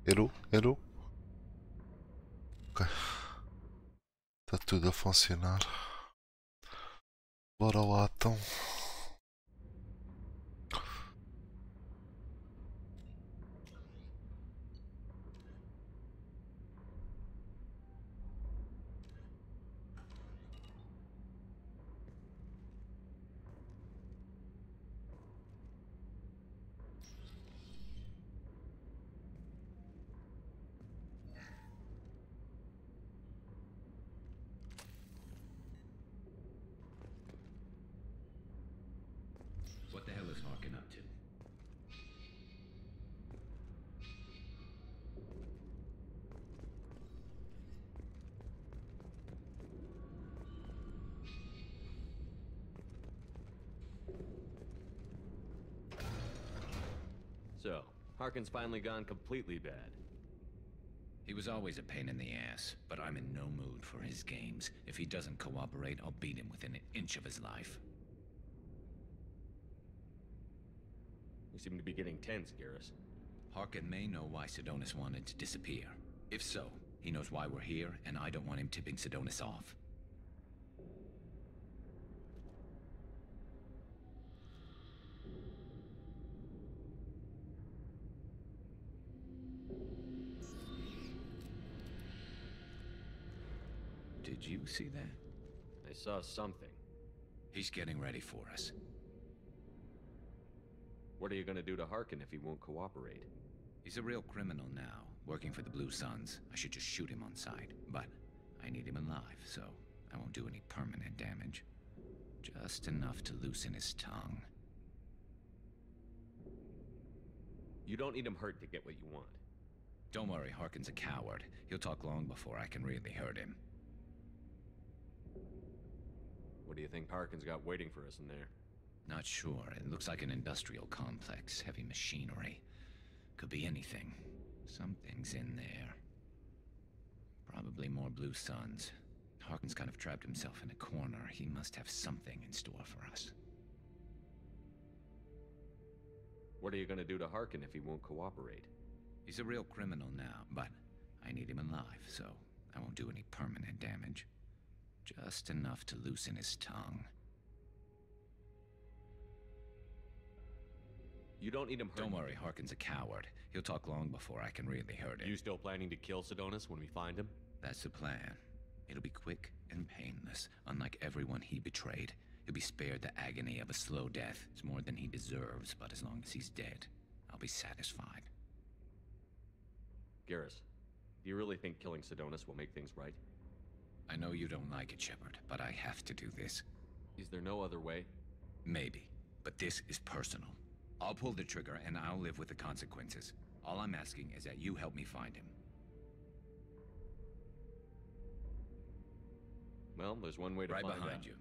Hello, hello. Ok, tá tudo a funcionar. Bora lá então. What the hell is Harkin up to? So, Harkin's finally gone completely bad. He was always a pain in the ass, but I'm in no mood for his games. If he doesn't cooperate, I'll beat him within an inch of his life. You seem to be getting tense, Garrus. Harkin may know why Sidonis wanted to disappear. If so, he knows why we're here, and I don't want him tipping Sidonis off. Did you see that? I saw something. He's getting ready for us. What are you gonna do to Harkin if he won't cooperate? He's a real criminal now, working for the Blue Suns. I should just shoot him on sight, but I need him alive, so I won't do any permanent damage. Just enough to loosen his tongue. You don't need him hurt to get what you want. Don't worry, Harkin's a coward. He'll talk long before I can really hurt him. What do you think Harkin's got waiting for us in there? Not sure. It looks like an industrial complex. Heavy machinery. Could be anything. Something's in there. Probably more Blue Suns. Harkin's kind of trapped himself in a corner. He must have something in store for us. What are you gonna do to Harkin if he won't cooperate? He's a real criminal now, but I need him alive, so I won't do any permanent damage. Just enough to loosen his tongue. You don't need him hurt. Don't worry, Harkin's a coward. He'll talk long before I can really hurt him. You still planning to kill Sidonis when we find him? That's the plan. It'll be quick and painless, unlike everyone he betrayed. He'll be spared the agony of a slow death. It's more than he deserves, but as long as he's dead, I'll be satisfied. Garrus, do you really think killing Sidonis will make things right? I know you don't like it, Shepard, but I have to do this. Is there no other way? Maybe, but this is personal. I'll pull the trigger and I'll live with the consequences. All I'm asking is that you help me find him. Well, there's one way to Right find behind out. you.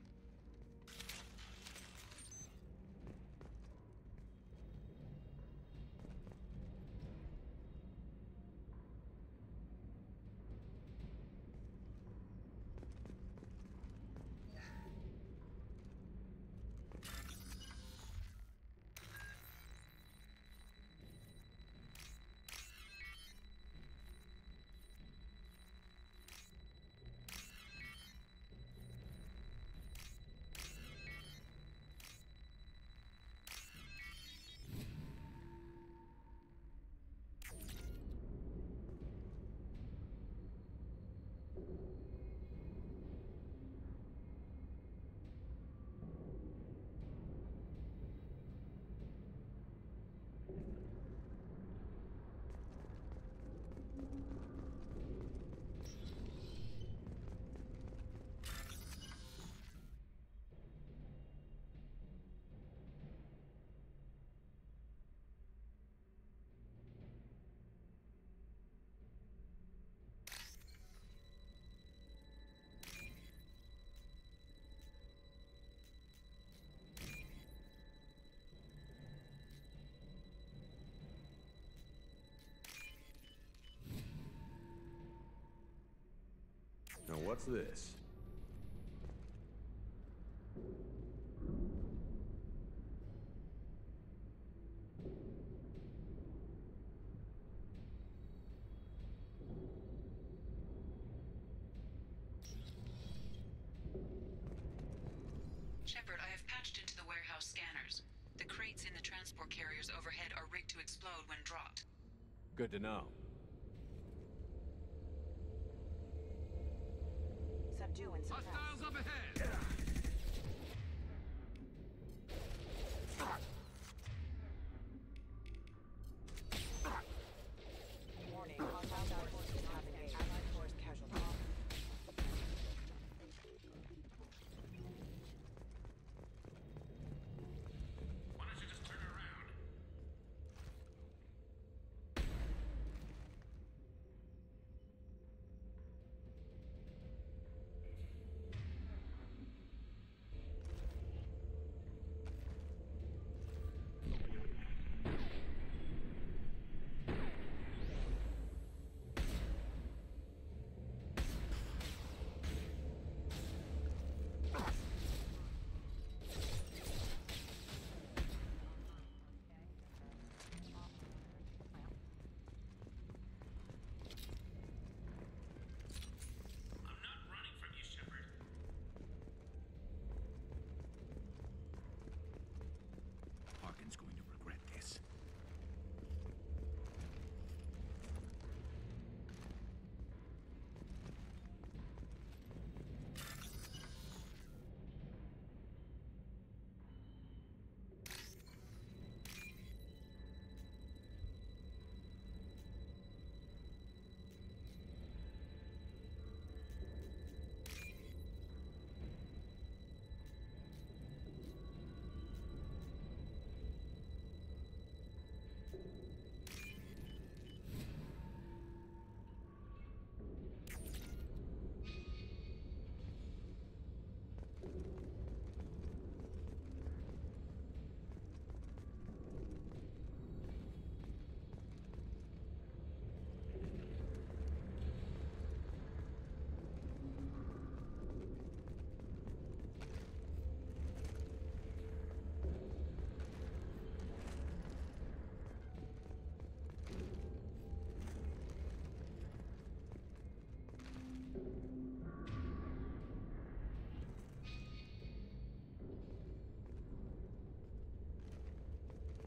Now what's this? Shepard, I have patched into the warehouse scanners. The crates in the transport carriers overhead are rigged to explode when dropped. Good to know. Subdue and suppress. Hostiles up ahead! Warning, hostile forces have engaged. Allied force casualty. Why don't you just turn around? I'm not running from you, Shepard. Harkin's going to regret this.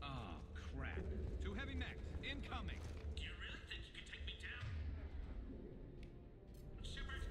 Oh, crap. Two heavy mechs, incoming! Do you really think you can take me down? Shepard?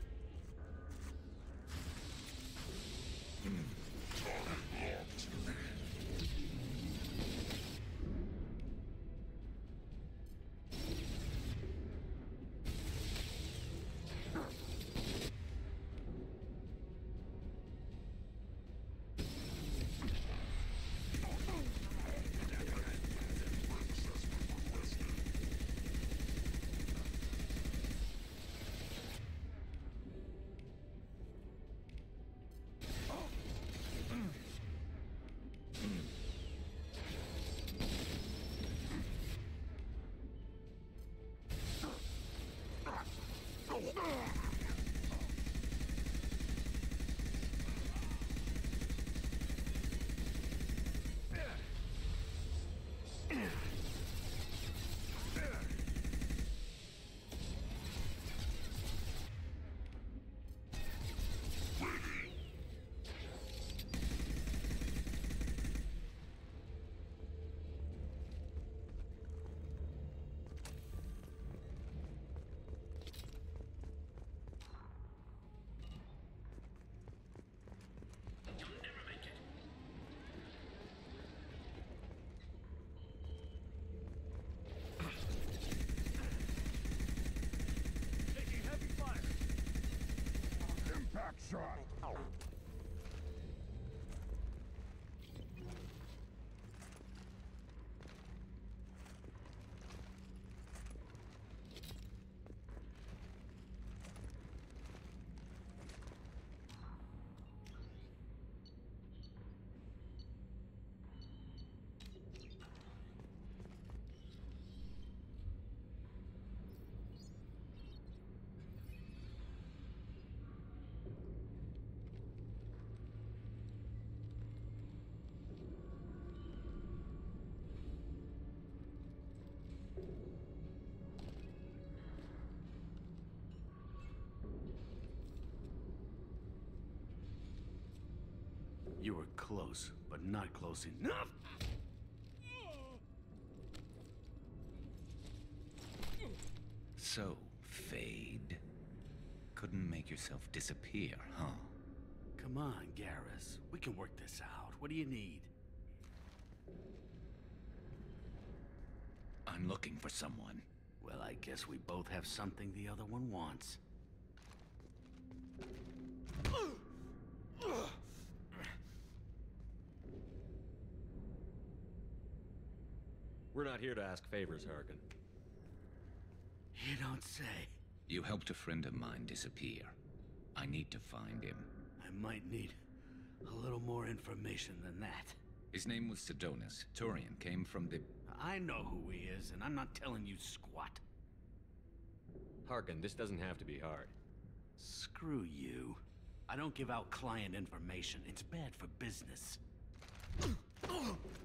close, but not close enough. So, Fade. Couldn't make yourself disappear, huh? Come on, Garrus. We can work this out. What do you need? I'm looking for someone. Well, I guess we both have something the other one wants. We're not here to ask favors, Harkin. You don't say. You helped a friend of mine disappear. I need to find him. I might need a little more information than that. His name was Sidonus. Turian came from the... I know who he is, and I'm not telling you squat. Harkin, this doesn't have to be hard. Screw you. I don't give out client information. It's bad for business.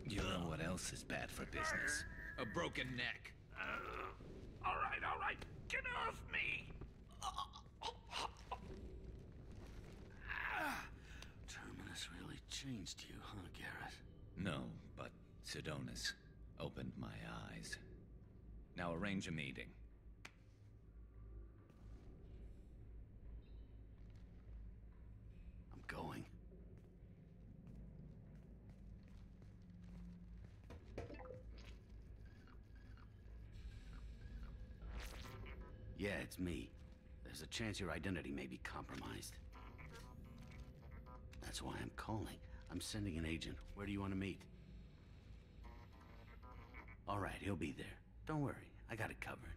You know what else is bad for business? A broken neck. All right. Get off me! Terminus really changed you, huh, Garrett? No, but Sidonus opened my eyes. Now arrange a meeting. I'm going. Yeah, it's me. There's a chance your identity may be compromised. That's why I'm calling. I'm sending an agent. Where do you want to meet? All right, he'll be there. Don't worry, I got it covered.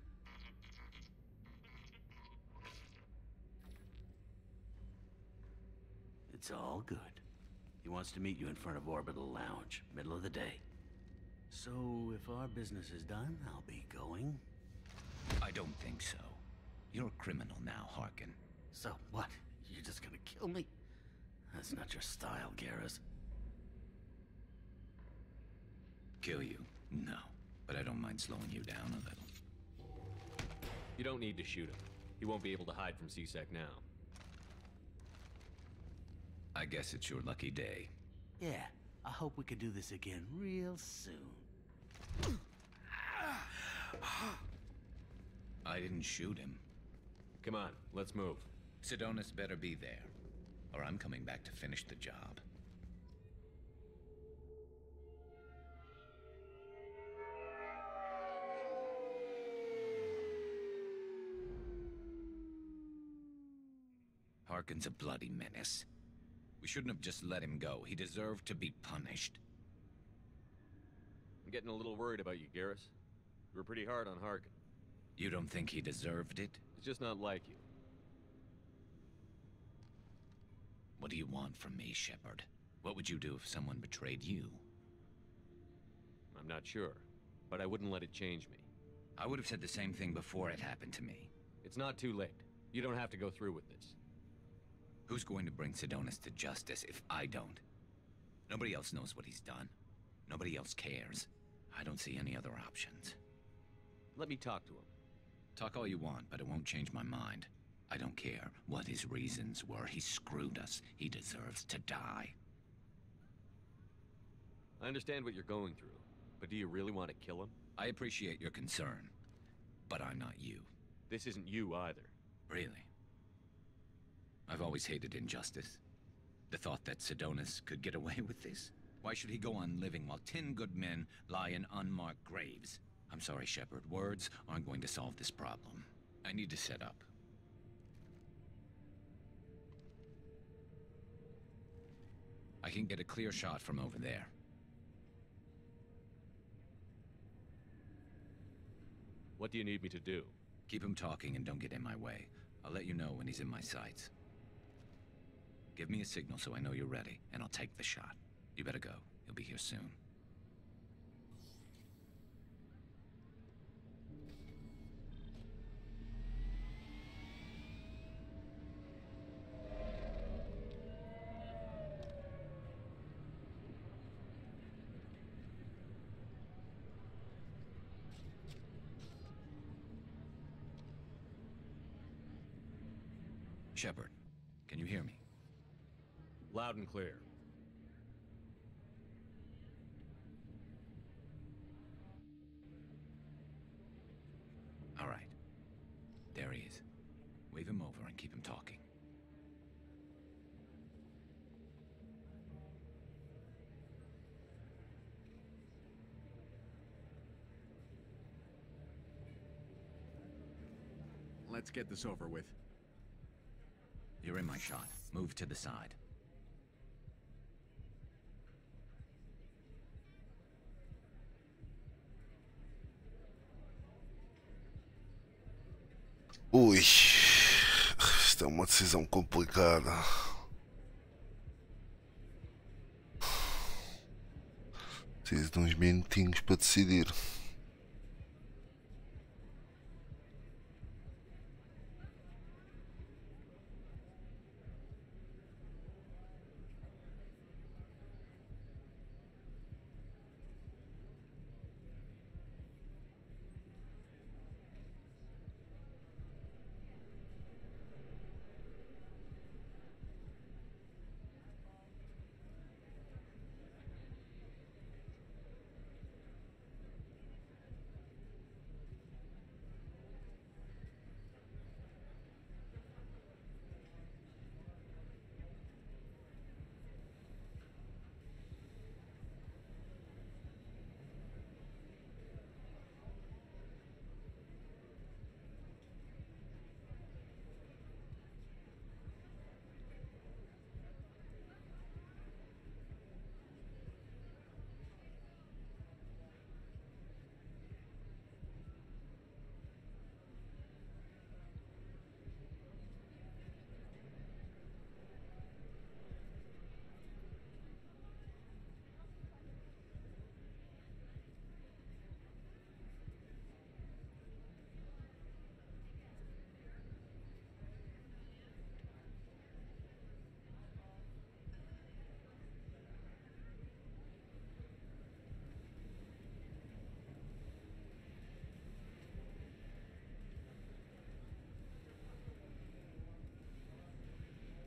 It's all good. He wants to meet you in front of Orbital Lounge, middle of the day. So, if our business is done, I'll be going. I don't think so. You're a criminal now, Harkin. So what? You're just gonna kill me? That's not your style, Garrus. Kill you? No. But I don't mind slowing you down a little. You don't need to shoot him. He won't be able to hide from C-Sec now. I guess it's your lucky day. Yeah, I hope we can do this again real soon. I didn't shoot him. Come on, let's move. Sidonus better be there, or I'm coming back to finish the job. Harkin's a bloody menace. We shouldn't have just let him go. He deserved to be punished. I'm getting a little worried about you, Garrus. You were pretty hard on Harkin. You don't think he deserved it? It's just not like you. What do you want from me, Shepard? What would you do if someone betrayed you? I'm not sure, but I wouldn't let it change me. I would have said the same thing before it happened to me. It's not too late. You don't have to go through with this. Who's going to bring Sidonus to justice if I don't? Nobody else knows what he's done. Nobody else cares. I don't see any other options. Let me talk to him. Talk all you want, but it won't change my mind. I don't care what his reasons were. He screwed us. He deserves to die. I understand what you're going through, but do you really want to kill him? I appreciate your concern, but I'm not you. This isn't you either. Really? I've always hated injustice. The thought that Sidonus could get away with this? Why should he go on living while 10 good men lie in unmarked graves? I'm sorry, Shepard. Words aren't going to solve this problem. I need to set up. I can get a clear shot from over there. What do you need me to do? Keep him talking and don't get in my way. I'll let you know when he's in my sights. Give me a signal so I know you're ready, and I'll take the shot. You better go. He'll be here soon. Shepard, can you hear me? Loud and clear. I'm talking. Let's get this over with. You're in my shot. Move to the side. Ui, isto é uma decisão complicada. Preciso de uns minutinhos para decidir.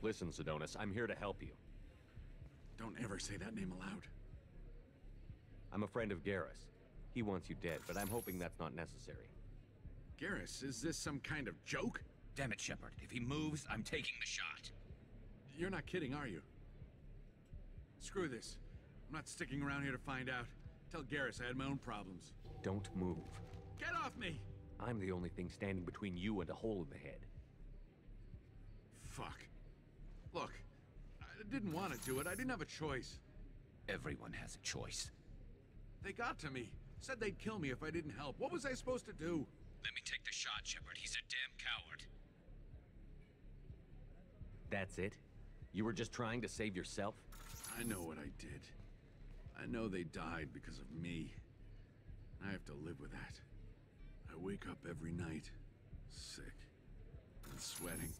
Listen, Sidonis, I'm here to help you. Don't ever say that name aloud. I'm a friend of Garrus. He wants you dead, but I'm hoping that's not necessary. Garrus, is this some kind of joke? Damn it, Shepard. If he moves, I'm taking the shot. You're not kidding, are you? Screw this. I'm not sticking around here to find out. Tell Garrus I had my own problems. Don't move. Get off me! I'm the only thing standing between you and a hole in the head. Fuck. Look, I didn't want to do it. I didn't have a choice. Everyone has a choice. They got to me. Said they'd kill me if I didn't help. What was I supposed to do? Let me take the shot, Shepard. He's a damn coward. That's it? You were just trying to save yourself? I know what I did. I know they died because of me. I have to live with that. I wake up every night, sick and sweating.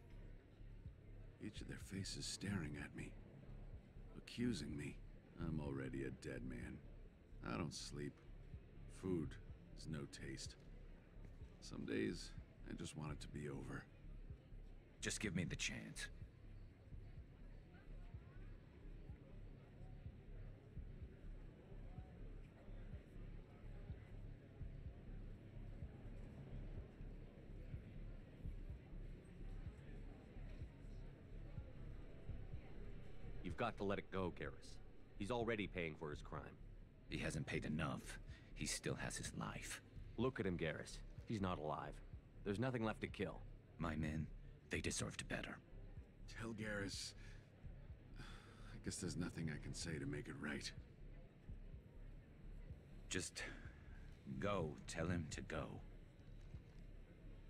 Each of their faces staring at me, accusing me. I'm already a dead man. I don't sleep. Food has no taste. Some days, I just want it to be over. Just give me the chance. You've got to let it go, Garrus. He's already paying for his crime. He hasn't paid enough. He still has his life. Look at him, Garrus. He's not alive. There's nothing left to kill. My men, they deserved better. Tell Garrus... I guess there's nothing I can say to make it right. Just go. Tell him to go.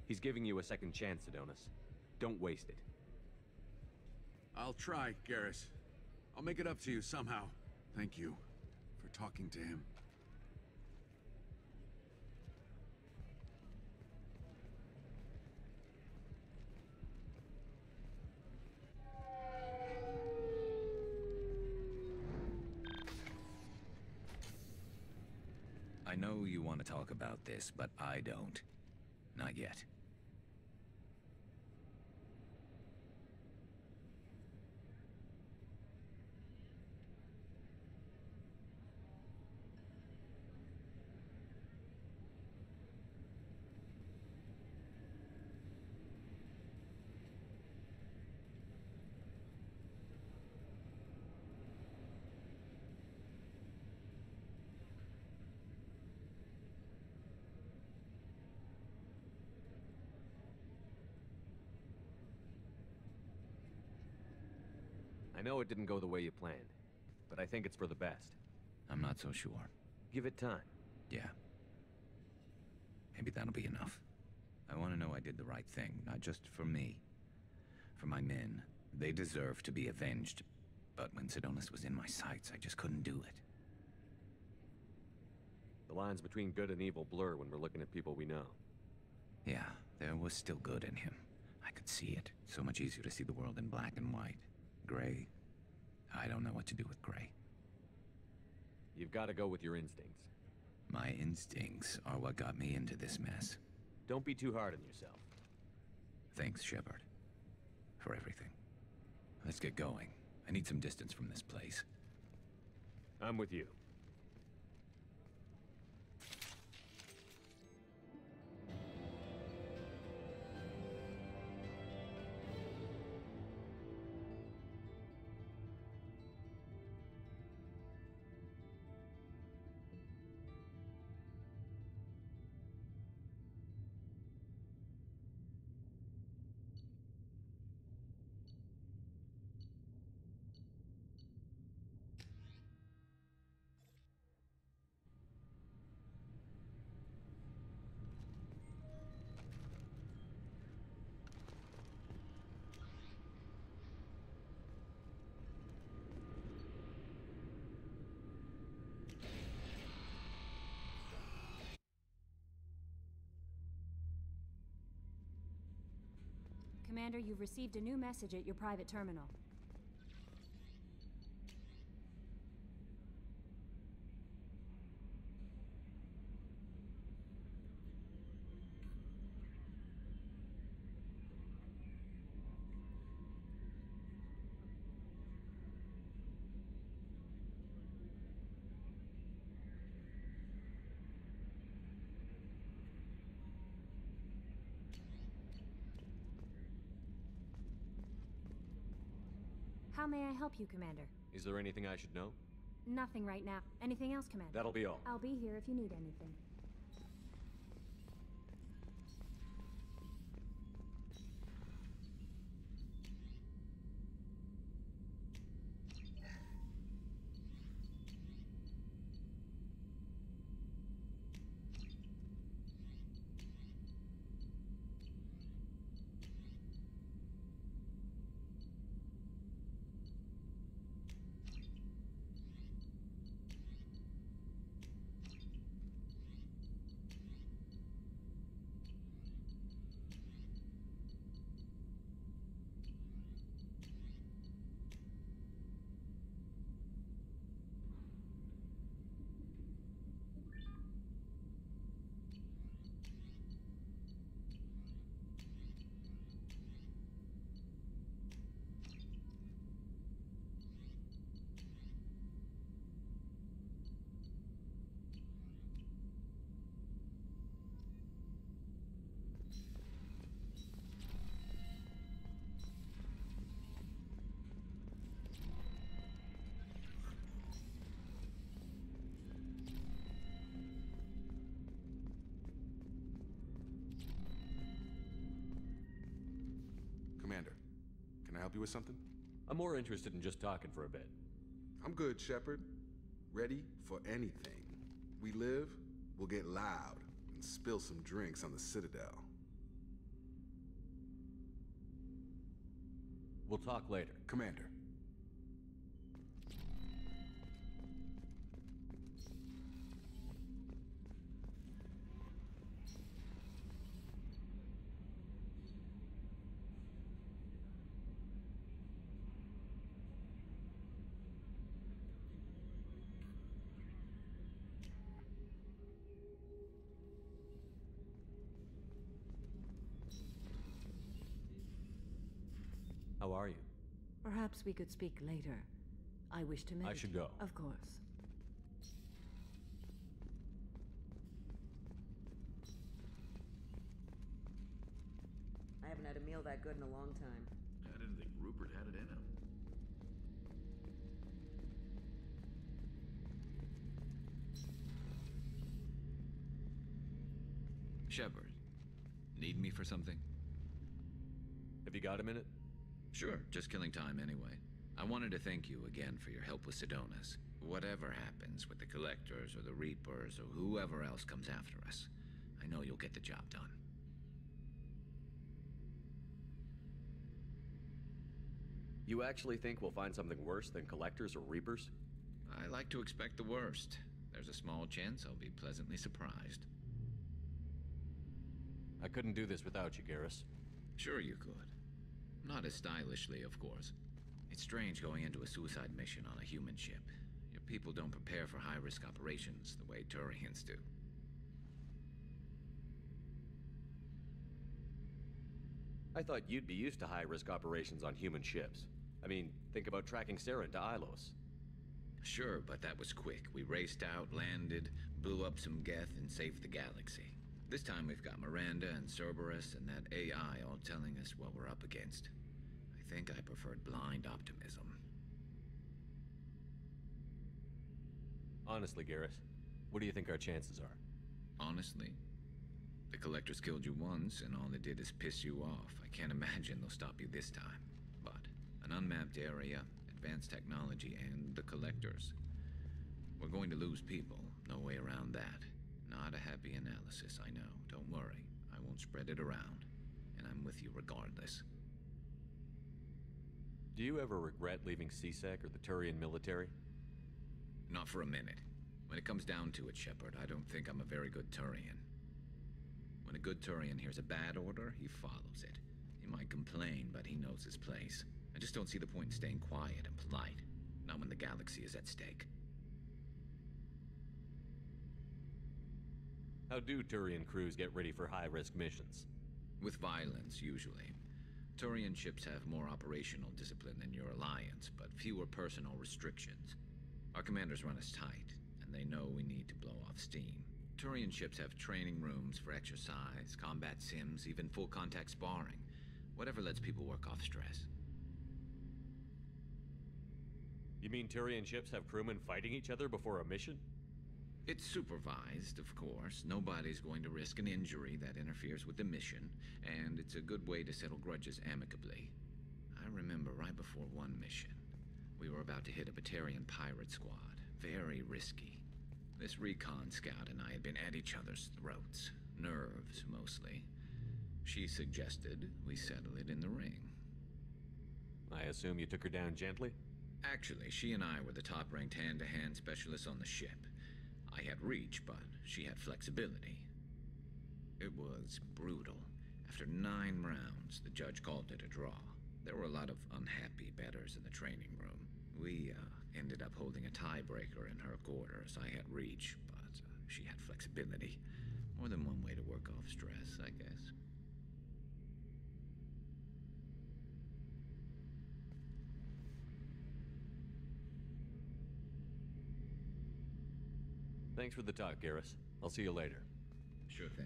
He's giving you a second chance, Sidonis. Don't waste it. I'll try, Garrus. I'll make it up to you somehow. Thank you for talking to him. I know you want to talk about this, but I don't. Not yet. I know it didn't go the way you planned, but I think it's for the best. I'm not so sure. Give it time. Yeah. Maybe that'll be enough. I want to know I did the right thing, not just for me. For my men. They deserve to be avenged. But when Sidonus was in my sights, I just couldn't do it. The lines between good and evil blur when we're looking at people we know. Yeah, there was still good in him. I could see it. So much easier to see the world in black and white. Gray. I don't know what to do with gray. You've got to go with your instincts. My instincts are what got me into this mess. Don't be too hard on yourself. Thanks, Shepard. For everything. Let's get going. I need some distance from this place. I'm with you. Commander, you've received a new message at your private terminal. How may I help you, Commander? Is there anything I should know? Nothing right now. Anything else, Commander? That'll be all. I'll be here if you need anything. Commander, can I help you with something? I'm more interested in just talking for a bit. I'm good, Shepard. Ready for anything. We live, we'll get loud, and spill some drinks on the Citadel. We'll talk later. Commander. How are you? Perhaps we could speak later. I wish to meditate. I should go. Of course. I haven't had a meal that good in a long time. I didn't think Rupert had it in him. Shepard, need me for something? Have you got a minute? Sure, just killing time anyway. I wanted to thank you again for your help with Sedona's. Whatever happens with the Collectors or the Reapers or whoever else comes after us, I know you'll get the job done. You actually think we'll find something worse than Collectors or Reapers? I like to expect the worst. There's a small chance I'll be pleasantly surprised. I couldn't do this without you, Garrus. Sure you could. Not as stylishly, of course. It's strange going into a suicide mission on a human ship. Your people don't prepare for high-risk operations the way Turians do. I thought you'd be used to high-risk operations on human ships. I mean, think about tracking Saren to Ilos. Sure, but that was quick. We raced out, landed, blew up some Geth, and saved the galaxy. This time we've got Miranda and Cerberus and that AI all telling us what we're up against. I think I preferred blind optimism. Honestly, Garrus, what do you think our chances are? Honestly? The Collectors killed you once, and all they did is piss you off. I can't imagine they'll stop you this time. But an unmapped area, advanced technology, and the Collectors. We're going to lose people. No way around that. Not a happy analysis, I know. Don't worry. I won't spread it around. And I'm with you regardless. Do you ever regret leaving C-Sec or the Turian military? Not for a minute. When it comes down to it, Shepard, I don't think I'm a very good Turian. When a good Turian hears a bad order, he follows it. He might complain, but he knows his place. I just don't see the point in staying quiet and polite. Not when the galaxy is at stake. How do Turian crews get ready for high-risk missions? With violence, usually. Turian ships have more operational discipline than your alliance, but fewer personal restrictions. Our commanders run us tight, and they know we need to blow off steam. Turian ships have training rooms for exercise, combat sims, even full-contact sparring. Whatever lets people work off stress. You mean Turian ships have crewmen fighting each other before a mission? It's supervised, of course. Nobody's going to risk an injury that interferes with the mission, and it's a good way to settle grudges amicably. I remember right before one mission, we were about to hit a Batarian pirate squad. Very risky. This recon scout and I had been at each other's throats. Nerves, mostly. She suggested we settle it in the ring. I assume you took her down gently? Actually, she and I were the top-ranked hand-to-hand specialists on the ship. I had reach, but she had flexibility. It was brutal. After 9 rounds, the judge called it a draw. There were a lot of unhappy bettors in the training room. We ended up holding a tiebreaker in her quarters. I had reach, but she had flexibility. More than one way to work off stress, I guess. Thanks for the talk, Garrus. I'll see you later. Sure thing.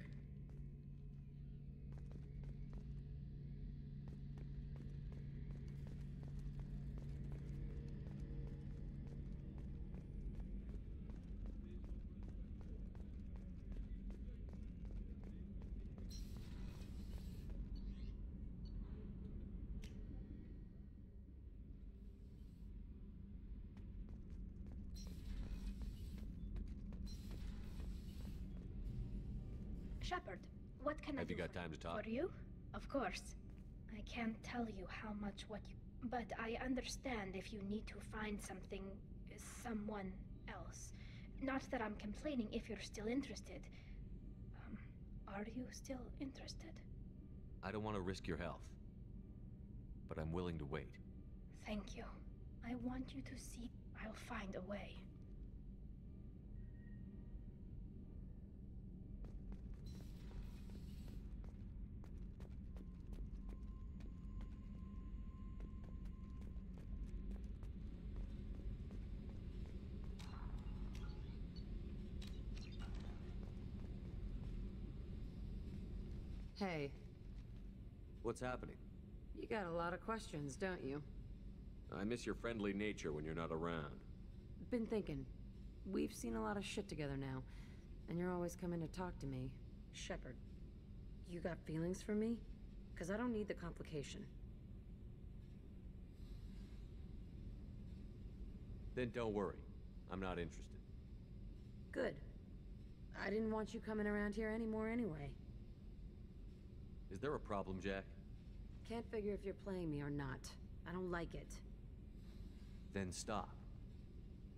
Shepard, what can I do? Have you got time to talk? For you? Of course. I can't tell you how much what you... But I understand if you need to find something... someone else. Not that I'm complaining if you're still interested. Are you still interested? I don't want to risk your health. But I'm willing to wait. Thank you. I want you to see... I'll find a way. Hey. What's happening? You got a lot of questions, don't you? I miss your friendly nature when you're not around. Been thinking. We've seen a lot of shit together now, and you're always coming to talk to me. Shepard, you got feelings for me? 'Cause I don't need the complication. Then don't worry. I'm not interested. Good. I didn't want you coming around here anymore anyway. Is there a problem, Jack? Can't figure if you're playing me or not. I don't like it. Then stop.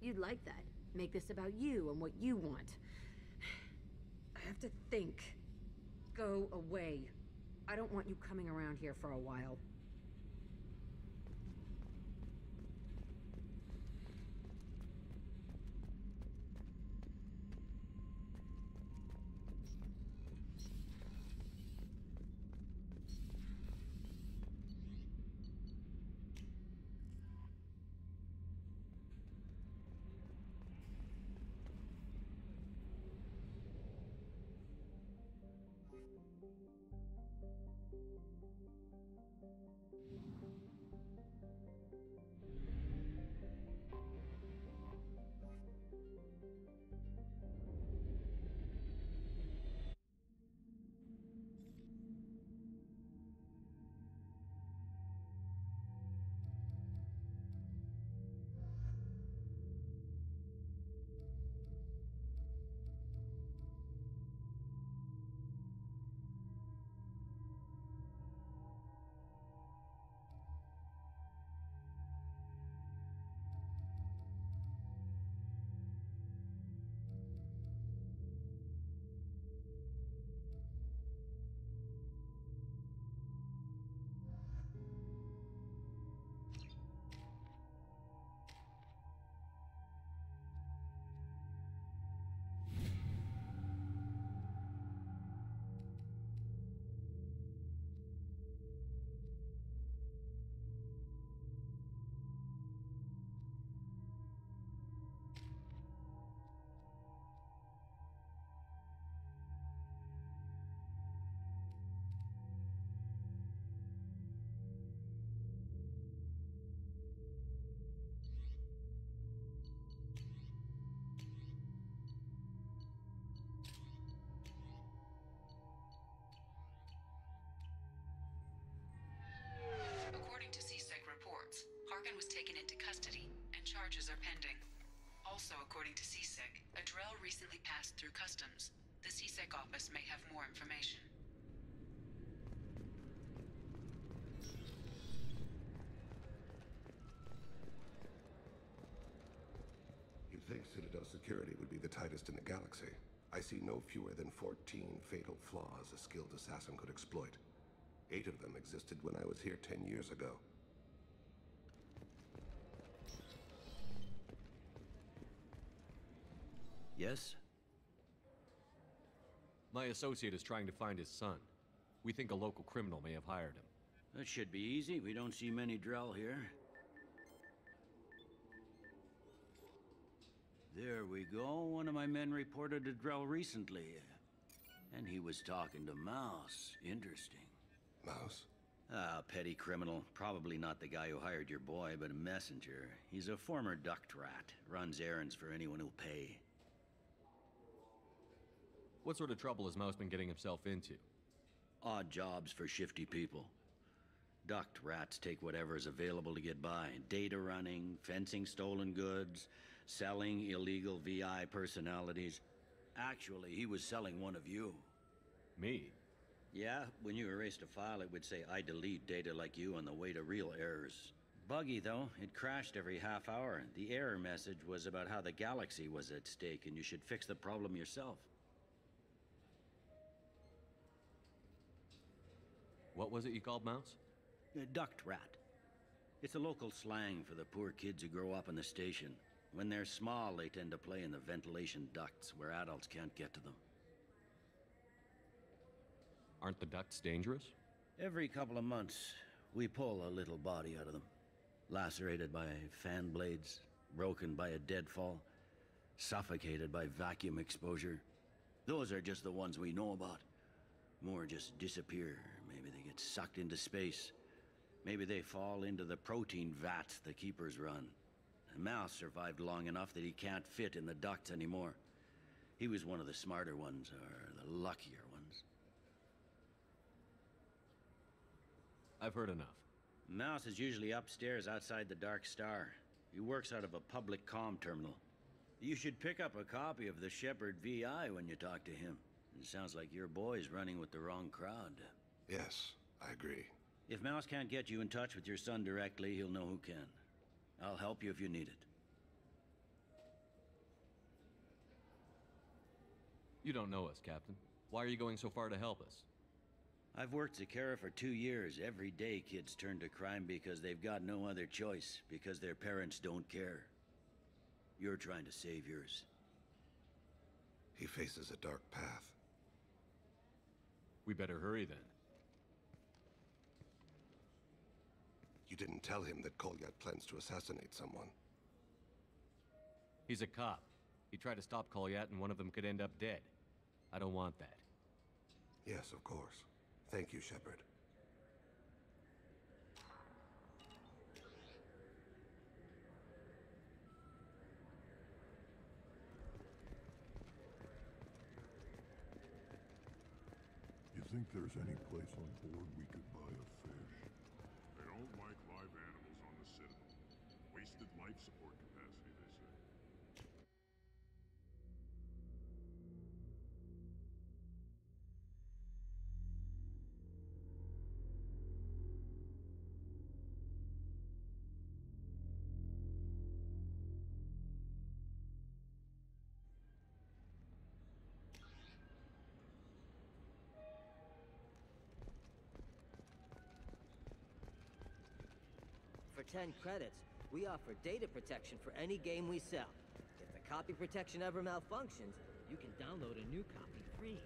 You'd like that. Make this about you and what you want. I have to think. Go away. I don't want you coming around here for a while. According to CSEC reports, Harkin was taken into custody, and charges are pending. Also, according to CSEC, a Drell recently passed through customs. The CSEC office may have more information. You'd think Citadel security would be the tightest in the galaxy. I see no fewer than 14 fatal flaws a skilled assassin could exploit. 8 of them existed when I was here 10 years ago. Yes? My associate is trying to find his son. We think a local criminal may have hired him. That should be easy. We don't see many Drell here. There we go. One of my men reported a Drell recently. And he was talking to Mouse. Interesting. Mouse? Ah, petty criminal. Probably not the guy who hired your boy, but a messenger. He's a former duct rat. Runs errands for anyone who'll pay. What sort of trouble has Mouse been getting himself into? Odd jobs for shifty people. Duct rats take whatever's available to get by. Data running, fencing stolen goods, selling illegal VI personalities. Actually, he was selling one of you. Me? Yeah, when you erased a file, it would say, I delete data like you on the way to real errors. Buggy, though. It crashed every half hour. The error message was about how the galaxy was at stake and you should fix the problem yourself. What was it you called Mouse? A duct rat. It's a local slang for the poor kids who grow up in the station. When they're small, they tend to play in the ventilation ducts where adults can't get to them. Aren't the ducts dangerous? Every couple of months, we pull a little body out of them. Lacerated by fan blades, broken by a deadfall, suffocated by vacuum exposure. Those are just the ones we know about. More just disappear. Maybe they get sucked into space. Maybe they fall into the protein vats the Keepers run. And Mouse survived long enough that he can't fit in the ducts anymore. He was one of the smarter ones, or the luckier ones. I've heard enough. Mouse is usually upstairs outside the Dark Star. He works out of a public comm terminal. You should pick up a copy of the Shepard VI when you talk to him. It sounds like your boy's running with the wrong crowd. Yes, I agree. If Mouse can't get you in touch with your son directly, he'll know who can. I'll help you if you need it. You don't know us, Captain. Why are you going so far to help us? I've worked Zakera for 2 years. Every day kids turn to crime because they've got no other choice, because their parents don't care. You're trying to save yours. He faces a dark path. We better hurry then. You didn't tell him that Kolyat plans to assassinate someone. He's a cop. He tried to stop Kolyat and one of them could end up dead. I don't want that. Yes, of course. Thank you, Shepard. You think there's any place on board we could buy a fish? They don't like live animals on the Citadel. Wasted life support capacity, they say. For 10 credits, we offer data protection for any game we sell. If the copy protection ever malfunctions, you can download a new copy free.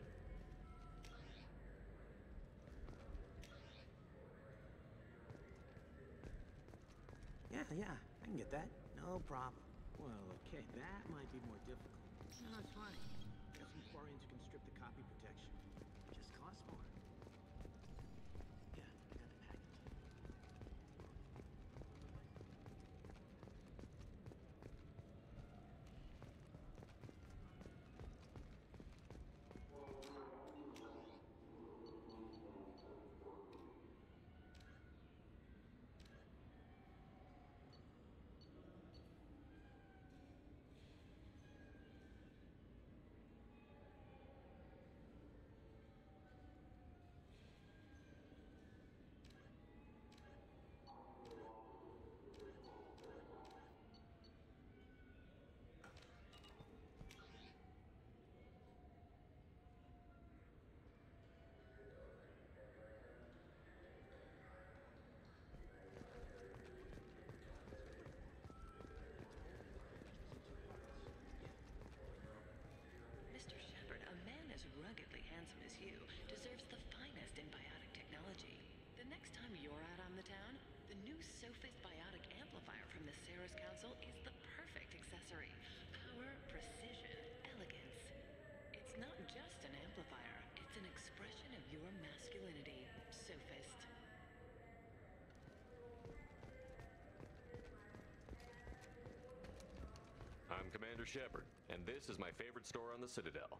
Yeah, I can get that. No problem. Well, okay, that might be more difficult. No, it's fine. Got some Quarians who can strip the copy protection. Just costs more. Yeah, I got the package. Mr. Shepard, a man as ruggedly handsome as you deserves the finest in biotic technology. The next time you're out on the town, the new Sophist biotic amplifier from the Ceres Council is the perfect accessory. Power, precision, elegance. It's not just an amplifier, it's an expression of your masculinity, Sophist. I'm Commander Shepard, and this is my favorite store on the Citadel.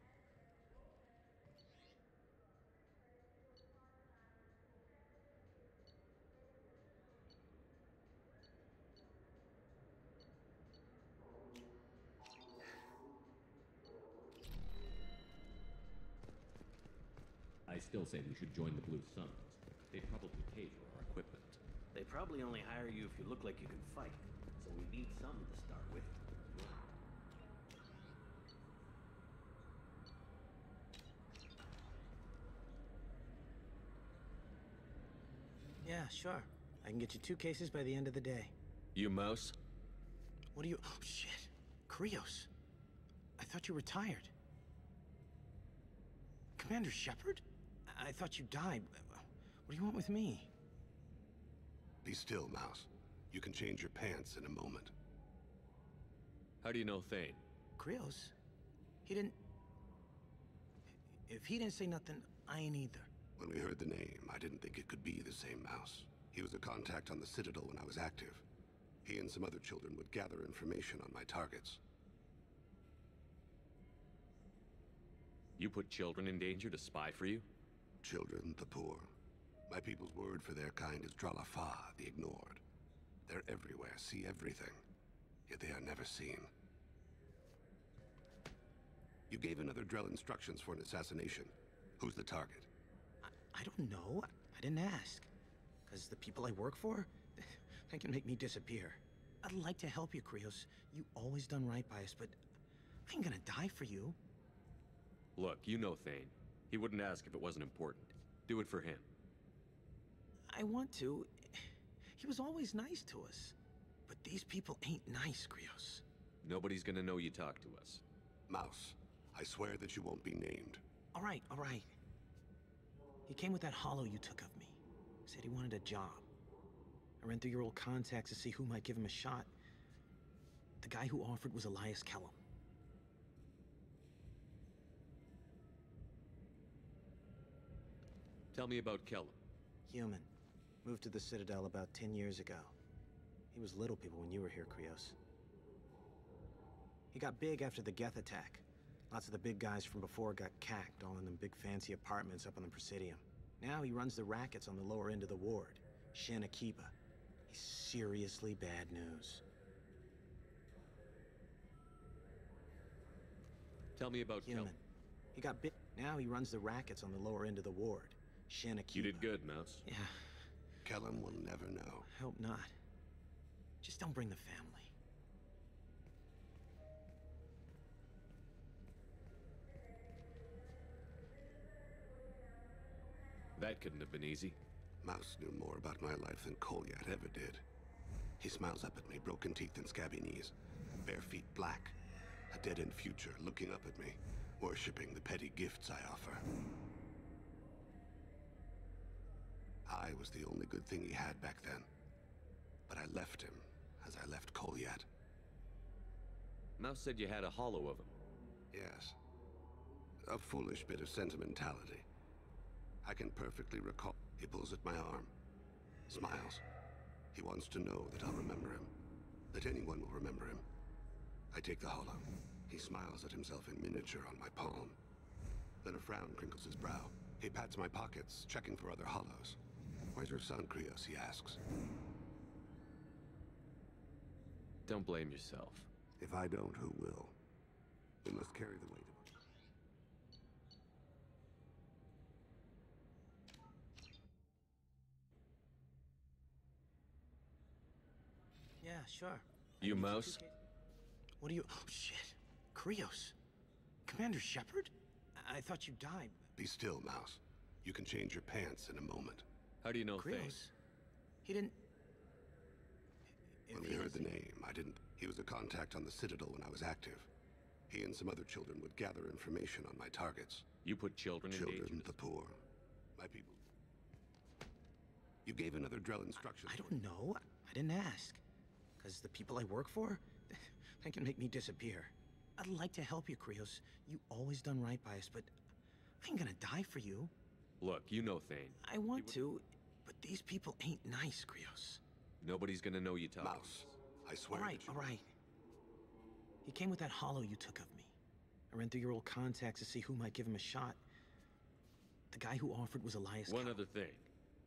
I still say we should join the Blue Suns. They'd probably pay for our equipment. They probably only hire you if you look like you can fight, so we need some to start with. Yeah, sure. I can get you 2 cases by the end of the day. You Mouse? What are you... Oh, shit. Krios. I thought you retired. Commander Shepard? I thought you died. What do you want with me? Be still, Mouse. You can change your pants in a moment. How do you know Thane? Krios? He didn't... If he didn't say nothing, I ain't either. When we heard the name, I didn't think it could be the same Mouse. He was a contact on the Citadel when I was active. He and some other children would gather information on my targets. You put children in danger to spy for you? Children, the poor. My people's word for their kind is Dralafa, the ignored. They're everywhere, see everything. yet they are never seen. You gave another Drell instructions for an assassination. Who's the target? I don't know. I didn't ask. Because the people I work for, they can make me disappear. I'd like to help you, Krios. You always done right by us, but I ain't gonna die for you. Look, you know Thane. He wouldn't ask if it wasn't important. Do it for him. I want to. He was always nice to us. But these people ain't nice, Krios. Nobody's gonna know you talk to us. Mouse, I swear that you won't be named. All right, all right. He came with that hollow you took of me. Said he wanted a job. I ran through your old contacts to see who might give him a shot. The guy who offered was Elias Kellum. Tell me about Kellum. Human. Moved to the Citadel about 10 years ago. He was little people when you were here, Krios. He got big after the Geth attack. Lots of the big guys from before got cacked, all in them big fancy apartments up on the Presidium. Now he runs the rackets on the lower end of the ward, Shin Akiba. He's seriously bad news. Tell me about Human. Kellum. He got big. Now he runs the rackets on the lower end of the ward, Shin Akiba. You did good, Mouse. Yeah. Kellum will never know. Hope not. Just don't bring the family. That couldn't have been easy. Mouse knew more about my life than Kolyat ever did. He smiles up at me, broken teeth and scabby knees. Bare feet black. A dead-end future looking up at me, worshipping the petty gifts I offer. I was the only good thing he had back then. But I left him, as I left Kolyat. Mouse said you had a hollow of him. Yes. A foolish bit of sentimentality. I can perfectly recall. He pulls at my arm. Smiles. He wants to know that I'll remember him. That anyone will remember him. I take the hollow. He smiles at himself in miniature on my palm. Then a frown crinkles his brow. He pats my pockets, checking for other hollows. Where's your son, Krios? He asks. Don't blame yourself. If I don't, who will? We must carry the weight of it. Yeah, sure. You, Mouse? What do you... Oh, shit. Krios. Commander Shepard? I thought you died. Be still, Mouse. You can change your pants in a moment. How do you know Krios? Thane? He didn't... When we heard the name, I didn't... He was a contact on the Citadel when I was active. He and some other children would gather information on my targets. You put children in danger? Children, the poor. My people. You gave another Drell instructions. I don't know. I didn't ask. Because the people I work for, they can make me disappear. I'd like to help you, Krios. You always done right by us, but I ain't gonna die for you. Look, you know Thane. I want to, but these people ain't nice, Krios. Nobody's gonna know you talk. Mouse, I swear. All right, all right. He came with that hollow you took of me. I ran through your old contacts to see who might give him a shot. The guy who offered was Elias One Kellum. other thing.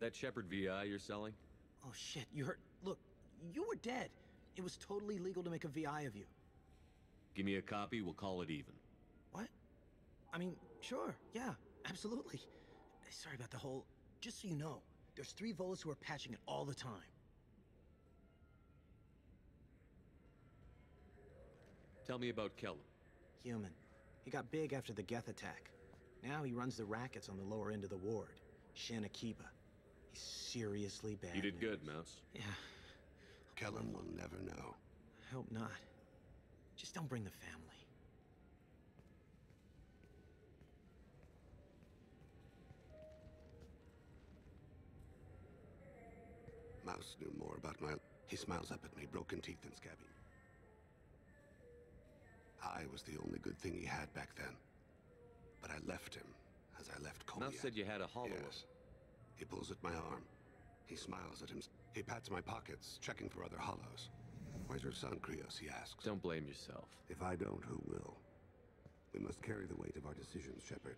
That Shepard VI you're selling? Oh shit, you heard... Look, you were dead. It was totally legal to make a VI of you. Give me a copy, we'll call it even. What? I mean, sure, yeah, absolutely. Sorry about the whole... Just so you know, there's 3 Volus who are patching it all the time. Tell me about Kellum. Human. He got big after the Geth attack. Now he runs the rackets on the lower end of the ward, Shin Akiba. He's seriously bad You did news. good, Mouse. Yeah. Kellum will never know. I hope not. Just don't bring the family. Mouse knew more about my... He smiles up at me, broken teeth and scabby. I was the only good thing he had back then. But I left him, as I left Kolyat. Mouse said you had a hollow. Yes. He pulls at my arm. He smiles at him. He pats my pockets, checking for other hollows. Where's your son, Krios? He asks. Don't blame yourself. If I don't, who will? We must carry the weight of our decisions, Shepard.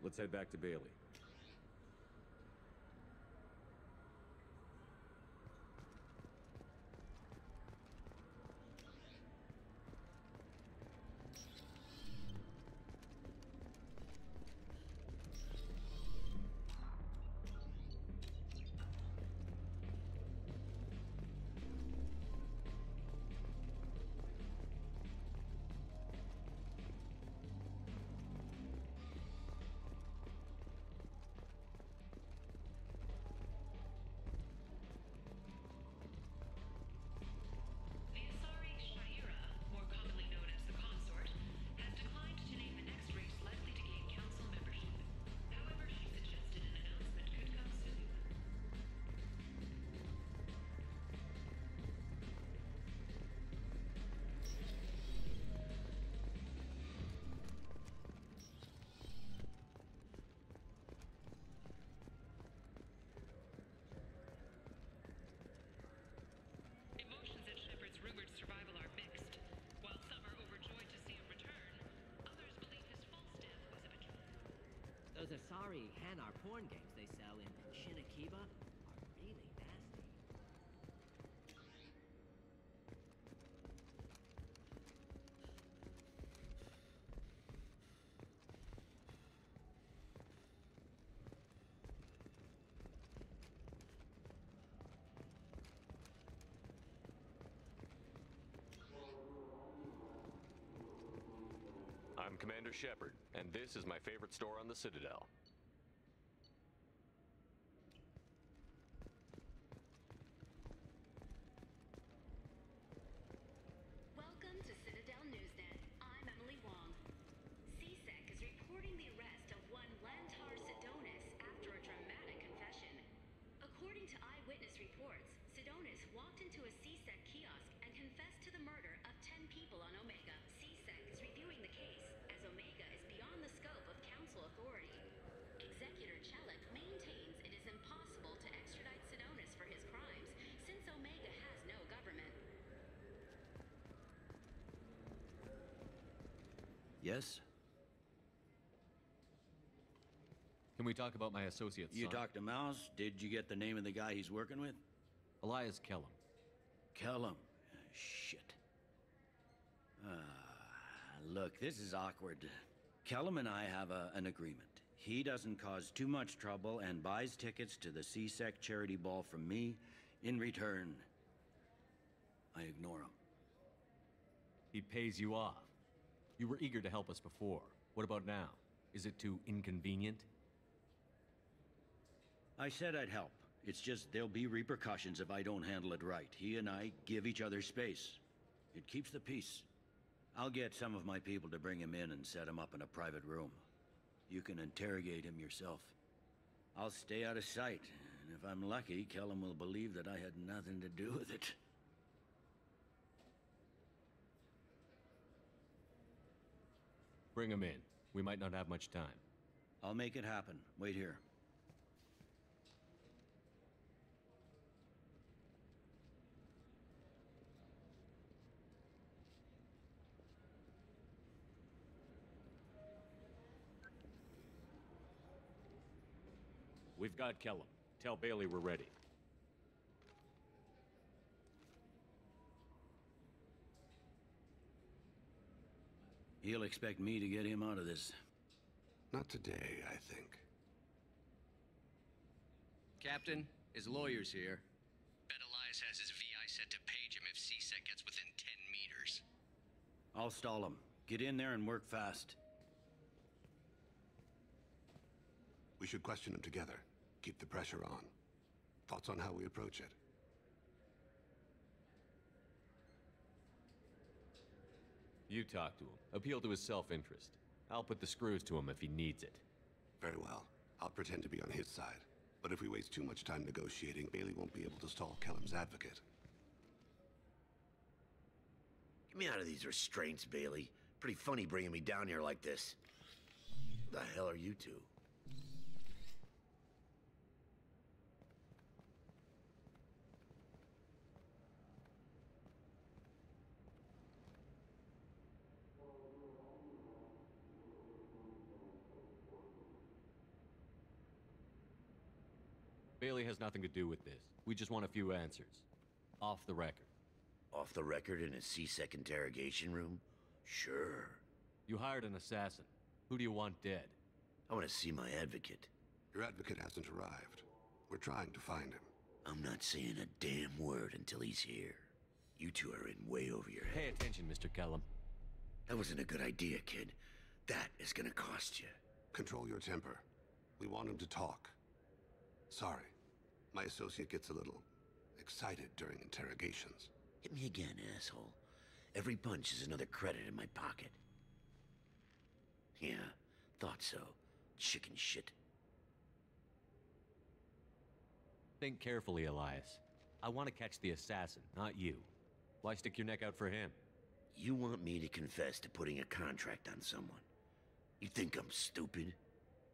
Let's head back to Bailey. Those Asari Hanar porn games they sell in Shinakiba are really nasty. I'm Commander Shepard, and this is my favorite store on the Citadel. Welcome to Citadel Newsnet. I'm Emily Wong. CSEC is reporting the arrest of one Lantar Sidonis after a dramatic confession. According to eyewitness reports, Sidonis walked into a CSEC kiosk and confessed to the murder of 10 people on Omega. CSEC is reviewing the case, as Omega is beyond the scope of Council authority. Executor Chelik maintains it is impossible to extradite Sidonis for his crimes, since Omega has no government. Yes? Can we talk about my associate's You son? talked to Mouse? Did you get the name of the guy he's working with? Elias Kellum. Kellum. Shit. Look, this is awkward. Kellum and I have an agreement. He doesn't cause too much trouble and buys tickets to the CSEC charity ball from me. In return, I ignore him. He pays you off. You were eager to help us before. What about now? Is it too inconvenient? I said I'd help. It's just there'll be repercussions if I don't handle it right. He and I give each other space. It keeps the peace. I'll get some of my people to bring him in and set him up in a private room. You can interrogate him yourself. I'll stay out of sight, and if I'm lucky, Kellum will believe that I had nothing to do with it. Bring him in. We might not have much time. I'll make it happen. Wait here. We've got Kellum. Tell Bailey we're ready. He'll expect me to get him out of this. Not today, I think. Captain, his lawyer's here. Bet Elias has his VI set to page him if CSEC gets within 10 meters. I'll stall him. Get in there and work fast. We should question him together. Keep the pressure on. Thoughts on how we approach it? You talk to him. Appeal to his self-interest. I'll put the screws to him if he needs it. Very well. I'll pretend to be on his side. But if we waste too much time negotiating, Bailey won't be able to stall Kellum's advocate. Get me out of these restraints, Bailey. Pretty funny bringing me down here like this. Who the hell are you two? Bailey has nothing to do with this. We just want a few answers. Off the record. Off the record in a C-Sec interrogation room? Sure. You hired an assassin. Who do you want dead? I want to see my advocate. Your advocate hasn't arrived. We're trying to find him. I'm not saying a damn word until he's here. You two are in way over your head. Pay attention, Mr. Kellum. That wasn't a good idea, kid. That is gonna cost you. Control your temper. We want him to talk. Sorry. My associate gets a little excited during interrogations. Hit me again, asshole. Every punch is another credit in my pocket. Yeah, thought so. Chicken shit. Think carefully, Elias. I want to catch the assassin, not you. Why stick your neck out for him? You want me to confess to putting a contract on someone? You think I'm stupid?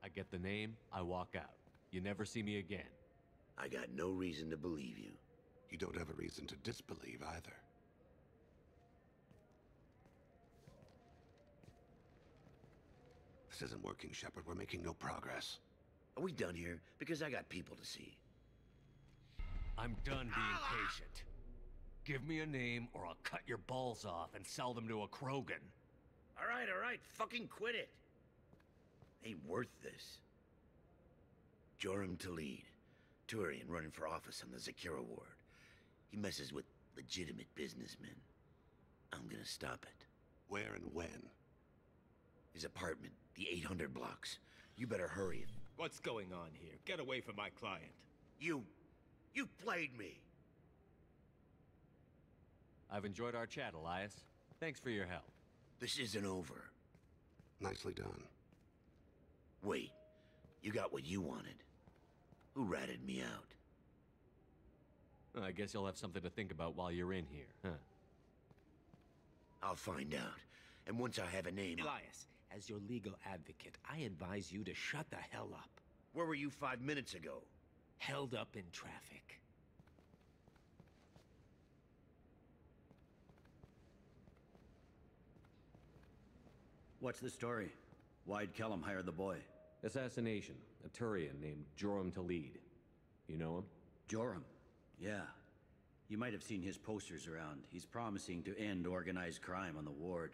I get the name, I walk out. You never see me again. I got no reason to believe you. You don't have a reason to disbelieve either. This isn't working, Shepard. We're making no progress. Are we done here? Because I got people to see. I'm done being patient. Give me a name or I'll cut your balls off and sell them to a Krogan. All right. Fucking quit it. Ain't worth this. Joram Talid. Turian running for office on the Zakira ward. He messes with legitimate businessmen. I'm gonna stop it. Where and when? His apartment, the 800 blocks. You better hurry. What's going on here? Get away from my client. You played me. I've enjoyed our chat, Elias. Thanks for your help. This isn't over. Nicely done. Wait, you got what you wanted. Who ratted me out? I guess you'll have something to think about while you're in here, huh? I'll find out. And once I have a name... Elias, as your legal advocate, I advise you to shut the hell up. Where were you 5 minutes ago? Held up in traffic. What's the story? Why'd Kellum hire the boy? Assassination. A Turian named Joram Talid. You know him? Joram? Yeah. You might have seen his posters around. He's promising to end organized crime on the ward.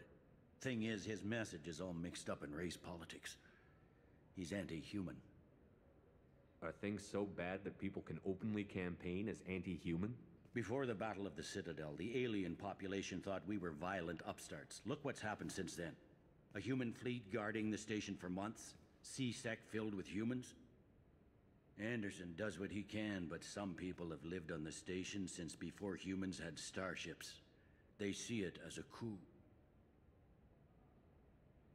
Thing is, his message is all mixed up in race politics. He's anti-human. Are things so bad that people can openly campaign as anti-human? Before the Battle of the Citadel, the alien population thought we were violent upstarts. Look what's happened since then. A human fleet guarding the station for months. C-Sec filled with humans. Anderson does what he can, but some people have lived on the station since before humans had starships. They see it as a coup.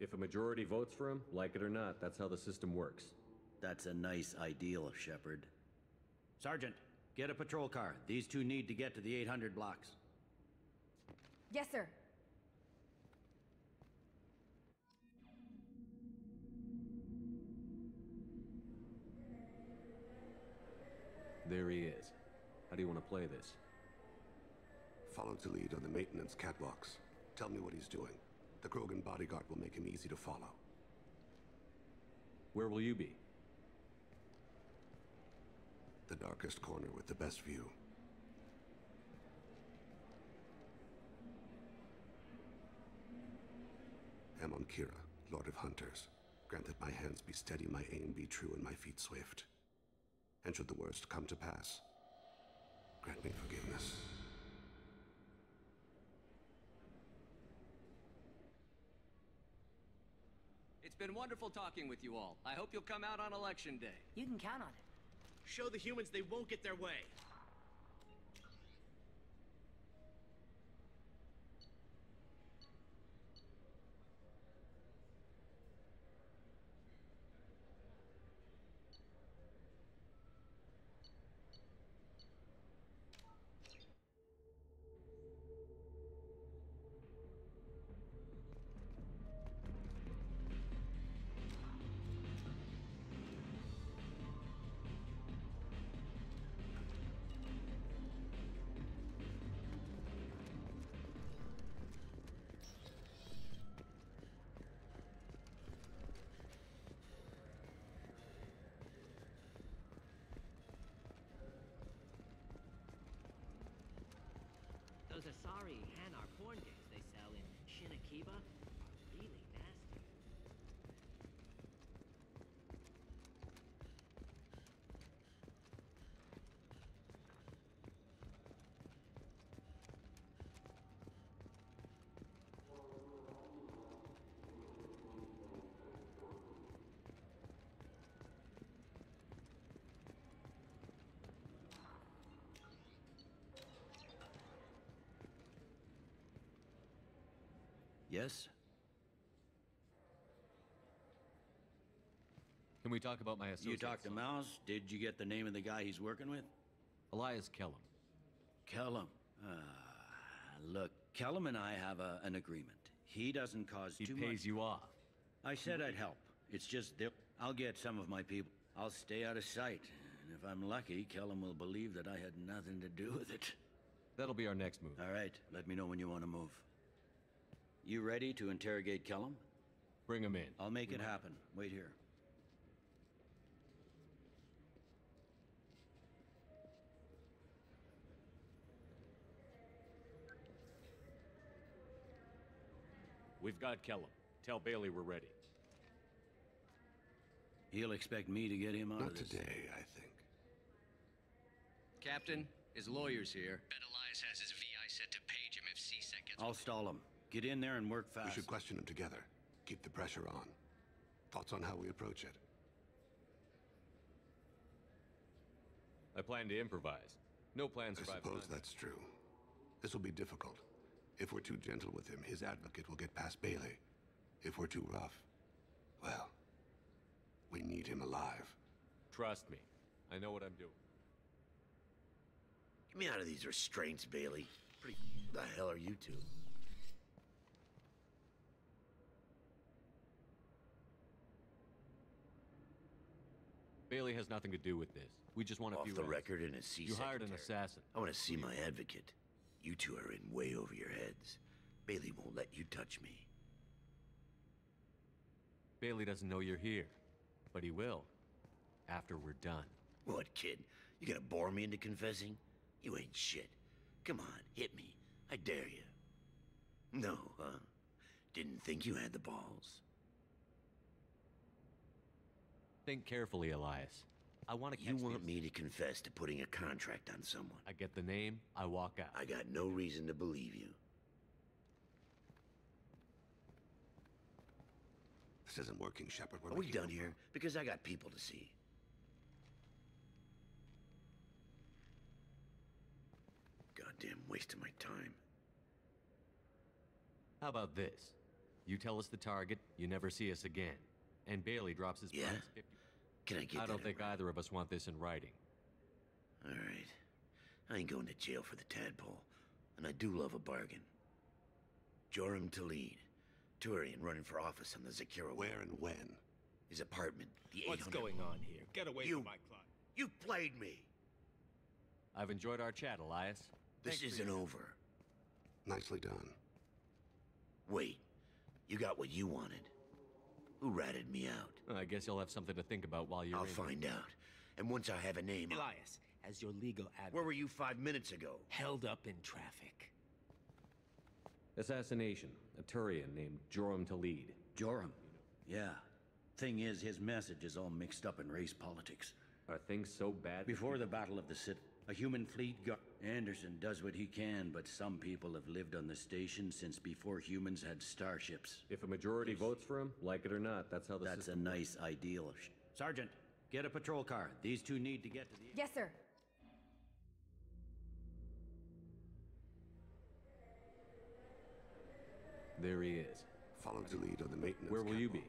If a majority votes for him, like it or not, that's how the system works. That's a nice ideal, Shepard. Sergeant, get a patrol car. These two need to get to the 800 blocks. Yes, sir. There he is. How do you want to play this? Follow the lead on the maintenance catwalks. Tell me what he's doing. The Krogan bodyguard will make him easy to follow. Where will you be? The darkest corner with the best view. Amon Kira, Lord of Hunters. Grant that my hands be steady, my aim be true, and my feet swift. And should the worst come to pass, grant me forgiveness. It's been wonderful talking with you all. I hope you'll come out on Election Day. You can count on it. Show the humans they won't get their way. Those Asari Hanar porn games they sell in Shinakiba are really nasty. Yes? Can we talk about my associate? You talked to Mouse? Did you get the name of the guy he's working with? Elias Kellum. Kellum. Look, Kellum and I have an agreement. He doesn't cause He too much... pays you off. I said I'd help. It's just that I'll get some of my people. I'll stay out of sight. And if I'm lucky, Kellum will believe that I had nothing to do with it. That'll be our next move. All right, let me know when you want to move. You ready to interrogate Kellum? Bring him in. I'll make it happen. Wait here. We've got Kellum. Tell Bailey we're ready. He'll expect me to get him out Not of this. today, I think. Captain, his lawyer's here. Bet Elias has his VI set to page him if C-Sec gets... I'll stall him. Get in there and work fast. We should question him together. Keep the pressure on. Thoughts on how we approach it? I plan to improvise. No plan I survives. suppose that's true. This will be difficult. If we're too gentle with him, his advocate will get past Bailey. If we're too rough, well, we need him alive. Trust me. I know what I'm doing. Get me out of these restraints, Bailey. The hell are you two? Bailey has nothing to do with this. We just want a Off few the rounds. record in a C You hired an secretary. assassin. I want to see my advocate. You two are in way over your heads. Bailey won't let you touch me. Bailey doesn't know you're here, but he will. After we're done. What, kid? You gonna bore me into confessing? You ain't shit. Come on, hit me. I dare you. No, huh? Didn't think you had the balls. Think carefully, Elias. I want to catch You want me to confess to putting a contract on someone? I get the name, I walk out. I got no reason to believe you. This isn't working, Shepard. Are we done here? Because I got people to see. Goddamn waste of my time. How about this? You tell us the target, you never see us again. And Bailey drops his Yeah? price 50. Can I get I don't that think either of us want this in writing. All right. I ain't going to jail for the tadpole, and I do love a bargain. Joram Talid, Turian running for office on the Zakira. Where and when? His apartment, the 800... What's going on here? Get away from my client. You played me! I've enjoyed our chat, Elias. This isn't over. Nicely done. Wait. You got what you wanted. Who ratted me out? I guess you'll have something to think about while you're I'll in. find out. And once I have a name... Elias, as your legal advocate... Where were you 5 minutes ago? Held up in traffic. Assassination. A Turian named Joram Talid. Joram? Yeah. Thing is, his message is all mixed up in race politics. Are things so bad? Before the Battle of the City, a human fleet got... Anderson does what he can, but some people have lived on the station since before humans had starships. If a majority votes for him, like it or not, that's how the That's system a nice ideal. Sergeant, get a patrol car. These two need to get to the... Yes, sir. There he is. Follow the lead on the maintenance. Where will you be?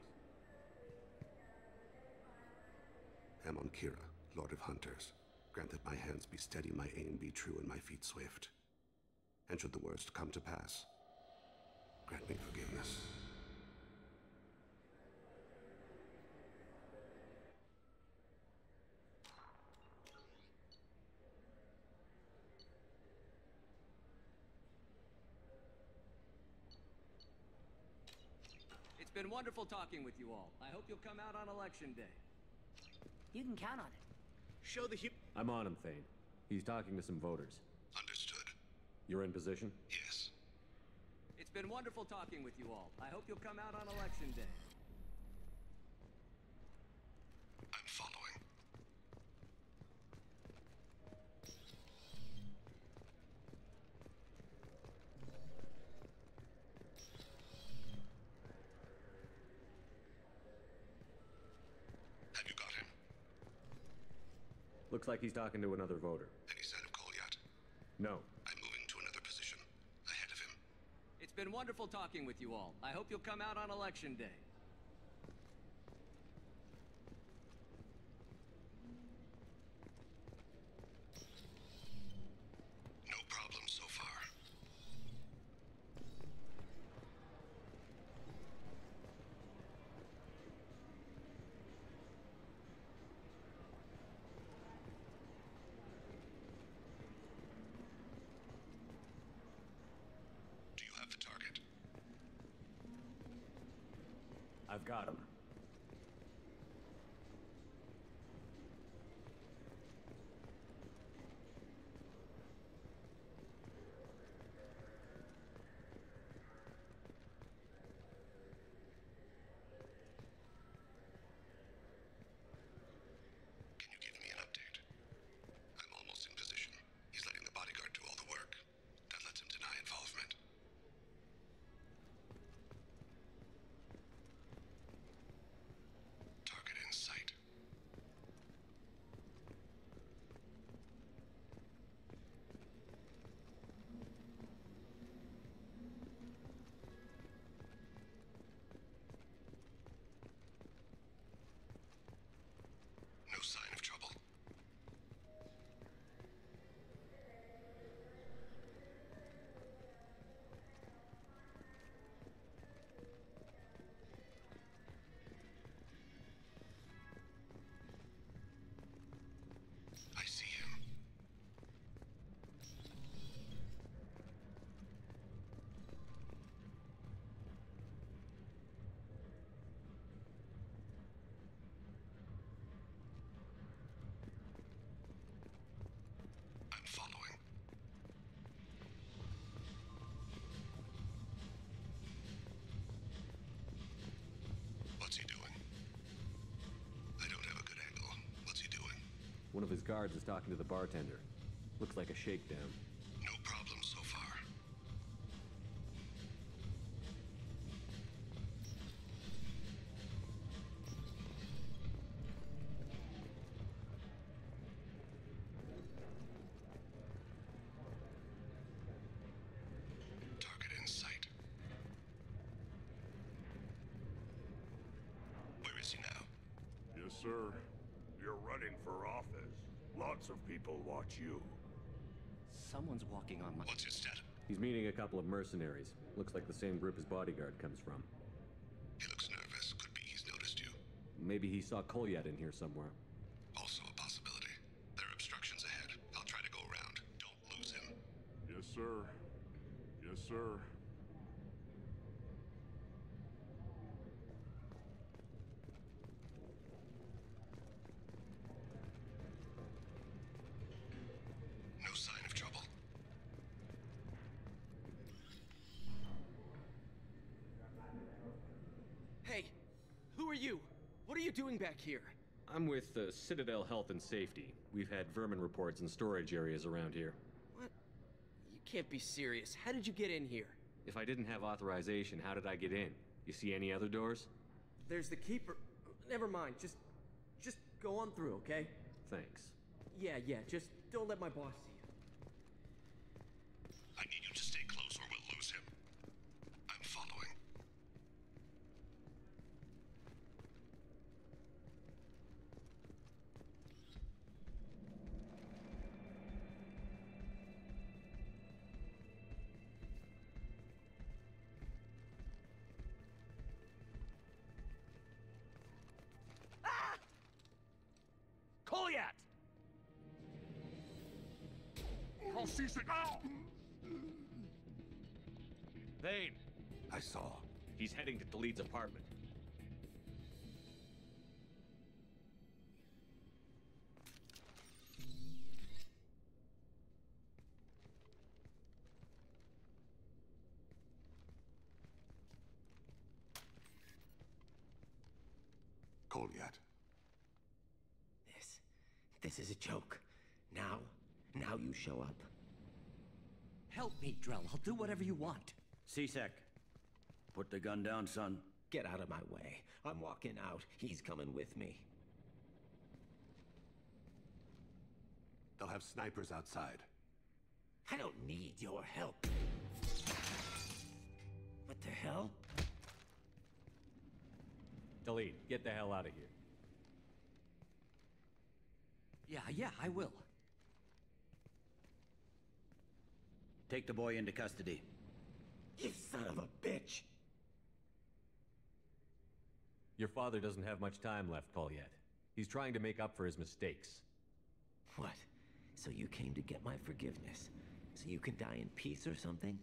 Amon Kira, Lord of Hunters. Grant that my hands be steady, my aim be true, and my feet swift. And should the worst come to pass, grant me forgiveness. It's been wonderful talking with you all. I hope you'll come out on election day. You can count on it. Show the I'm on him, Thane. He's talking to some voters. Understood. You're in position? Yes. It's been wonderful talking with you all. I hope you'll come out on election day. I'm following. Have you got him? Looks like he's talking to another voter. Any sign of Kolyat? No. I'm moving to another position. Ahead of him. It's been wonderful talking with you all. I hope you'll come out on election day. No problem so far. Do you have the target? I've got him. Can you give me an update? I'm almost in position. He's letting the bodyguard do all the work. That lets him deny involvement. Target in sight. No sign of trouble. I see him. I'm following. What's he doing? I don't have a good angle. What's he doing? One of his guards is talking to the bartender. Looks like a shakedown. No problem so far. Target in sight. Where is he now? Yes, sir. You're running for office. Lots of people watch you. Someone's walking on my... What's his status? He's meeting a couple of mercenaries. Looks like the same group his bodyguard comes from. He looks nervous. Could be he's noticed you. Maybe he saw Kolyat in here somewhere. Also a possibility. There are obstructions ahead. I'll try to go around. Don't lose him. Yes, sir. Yes, sir. No sign of trouble. Hey, who are you? What are you doing back here? I'm with Citadel Health and Safety. We've had vermin reports in storage areas around here. What? You can't be serious. How did you get in here? If I didn't have authorization, how did I get in? You see any other doors? There's the keeper. Never mind. Just go on through, okay? Thanks. Yeah, just don't let my boss see you. I need you to stay close or we'll lose him. I'm following. Kolyat! Call C6. Ow! Thane! I saw. He's heading to Tlaib's apartment. Kolyat. This is a joke. Now you show up. Help me, Drell. I'll do whatever you want. C-Sec, put the gun down, son. Get out of my way. I'm walking out. He's coming with me. They'll have snipers outside. I don't need your help. What the hell? Talid, get the hell out of here. Yeah, I will. Take the boy into custody. You son of a bitch! Your father doesn't have much time left, Kolyat. He's trying to make up for his mistakes. What? So you came to get my forgiveness? So you can die in peace or something?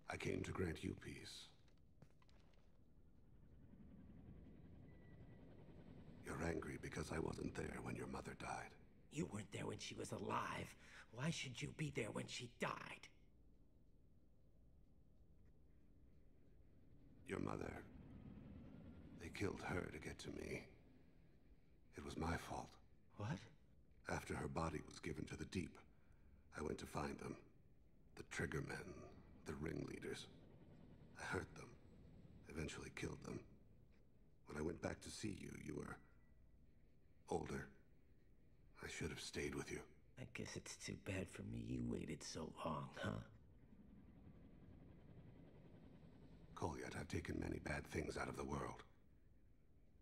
I came to grant you peace. You're angry because I wasn't there when your mother died. You weren't there when she was alive. Why should you be there when she died? Your mother. They killed her to get to me. It was my fault. What? After her body was given to the Deep, I went to find them. The Triggermen, the ringleaders. I hurt them. Eventually killed them. When I went back to see you, you were older. I should have stayed with you. I guess it's too bad for me you waited so long, huh? Kolyat, I've taken many bad things out of the world.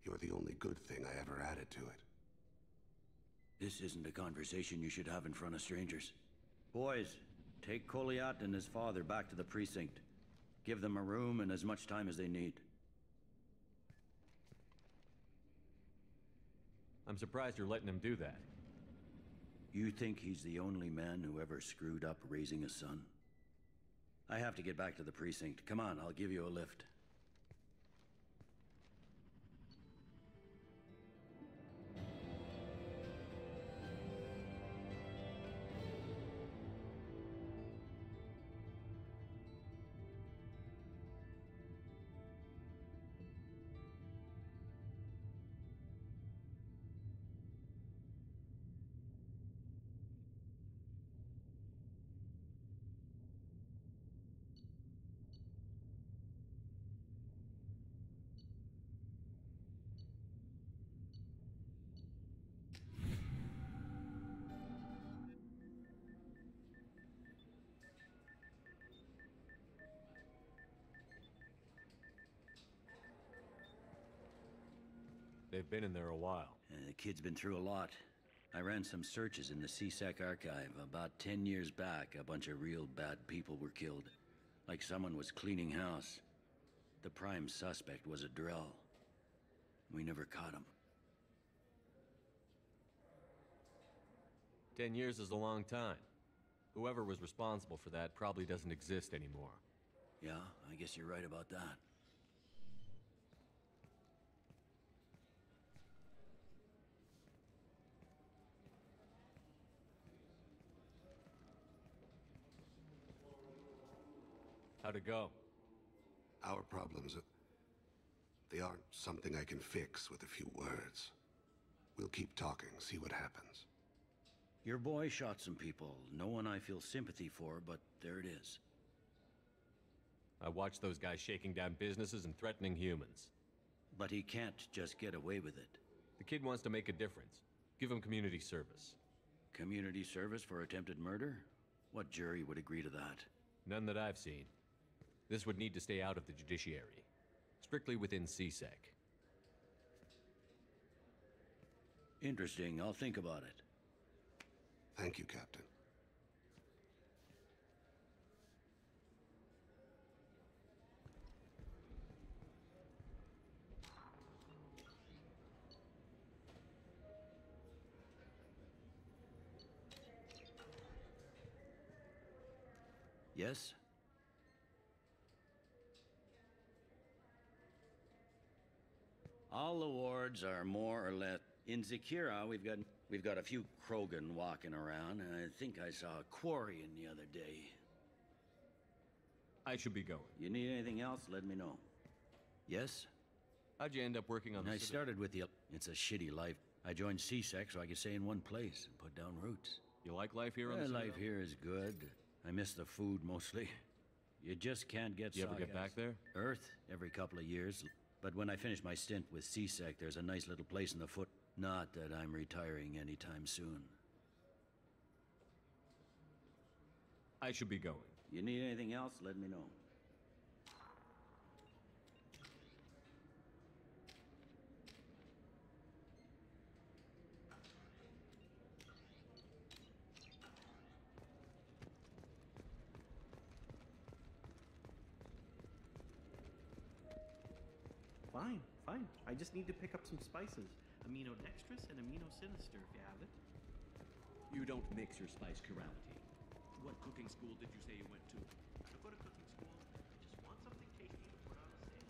You're the only good thing I ever added to it. This isn't a conversation you should have in front of strangers. Boys, take Kolyat and his father back to the precinct. Give them a room and as much time as they need. I'm surprised you're letting him do that. You think he's the only man who ever screwed up raising a son? I have to get back to the precinct. Come on, I'll give you a lift. They've been in there a while. The kid's been through a lot. I ran some searches in the C-Sec archive. About 10 years back, a bunch of real bad people were killed. Like someone was cleaning house. The prime suspect was a Drell. We never caught him. 10 years is a long time. Whoever was responsible for that probably doesn't exist anymore. Yeah, I guess you're right about that. How'd it go? Our problems, they aren't something I can fix with a few words. We'll keep talking, see what happens. Your boy shot some people. No one I feel sympathy for, but there it is. I watched those guys shaking down businesses and threatening humans. But he can't just get away with it. The kid wants to make a difference. Give him community service. Community service for attempted murder? What jury would agree to that? None that I've seen. This would need to stay out of the judiciary. Strictly within C-Sec. Interesting. I'll think about it. Thank you, Captain. Yes? All the wards are more or less... In Zakira, we've got a few Krogan walking around, and I think I saw a Quarian the other day. I should be going. You need anything else, let me know. Yes? How'd you end up working on the I Citadel? started with the... It's a shitty life. I joined CSEC so I could stay in one place and put down roots. You like life here on the Citadel? Life here is good. I miss the food mostly. You just can't get You ever get back there? Earth, every couple of years. But when I finish my stint with CSEC, there's a nice little place in the foot. Not that I'm retiring anytime soon. I should be going. You need anything else, let me know. Fine, fine. I just need to pick up some spices. Amino dextrous and amino sinister, if you have it. You don't mix your spice chirality. What cooking school did you say you went to? I go to cooking school. I just want something tasty to put on a steak.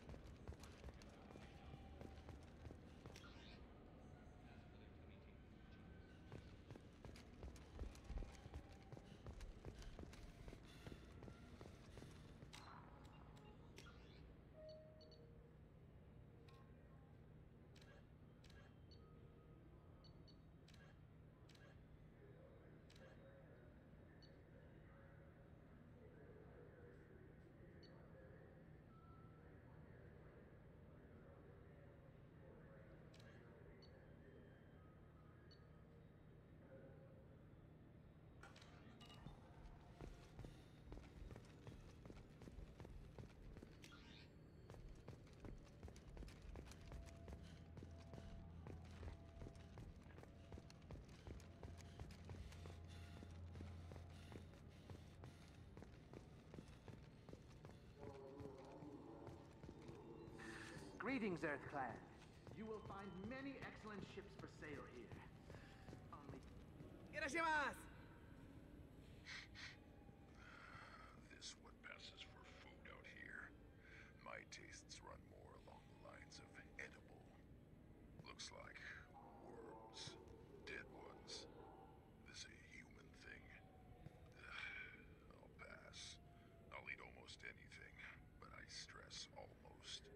Greetings, Earthclan. You will find many excellent ships for sale here. Only... Irashimasu! This what passes for food out here. My tastes run more along the lines of edible. Looks like worms. Dead ones. This a human thing. I'll pass. I'll eat almost anything, but I stress almost.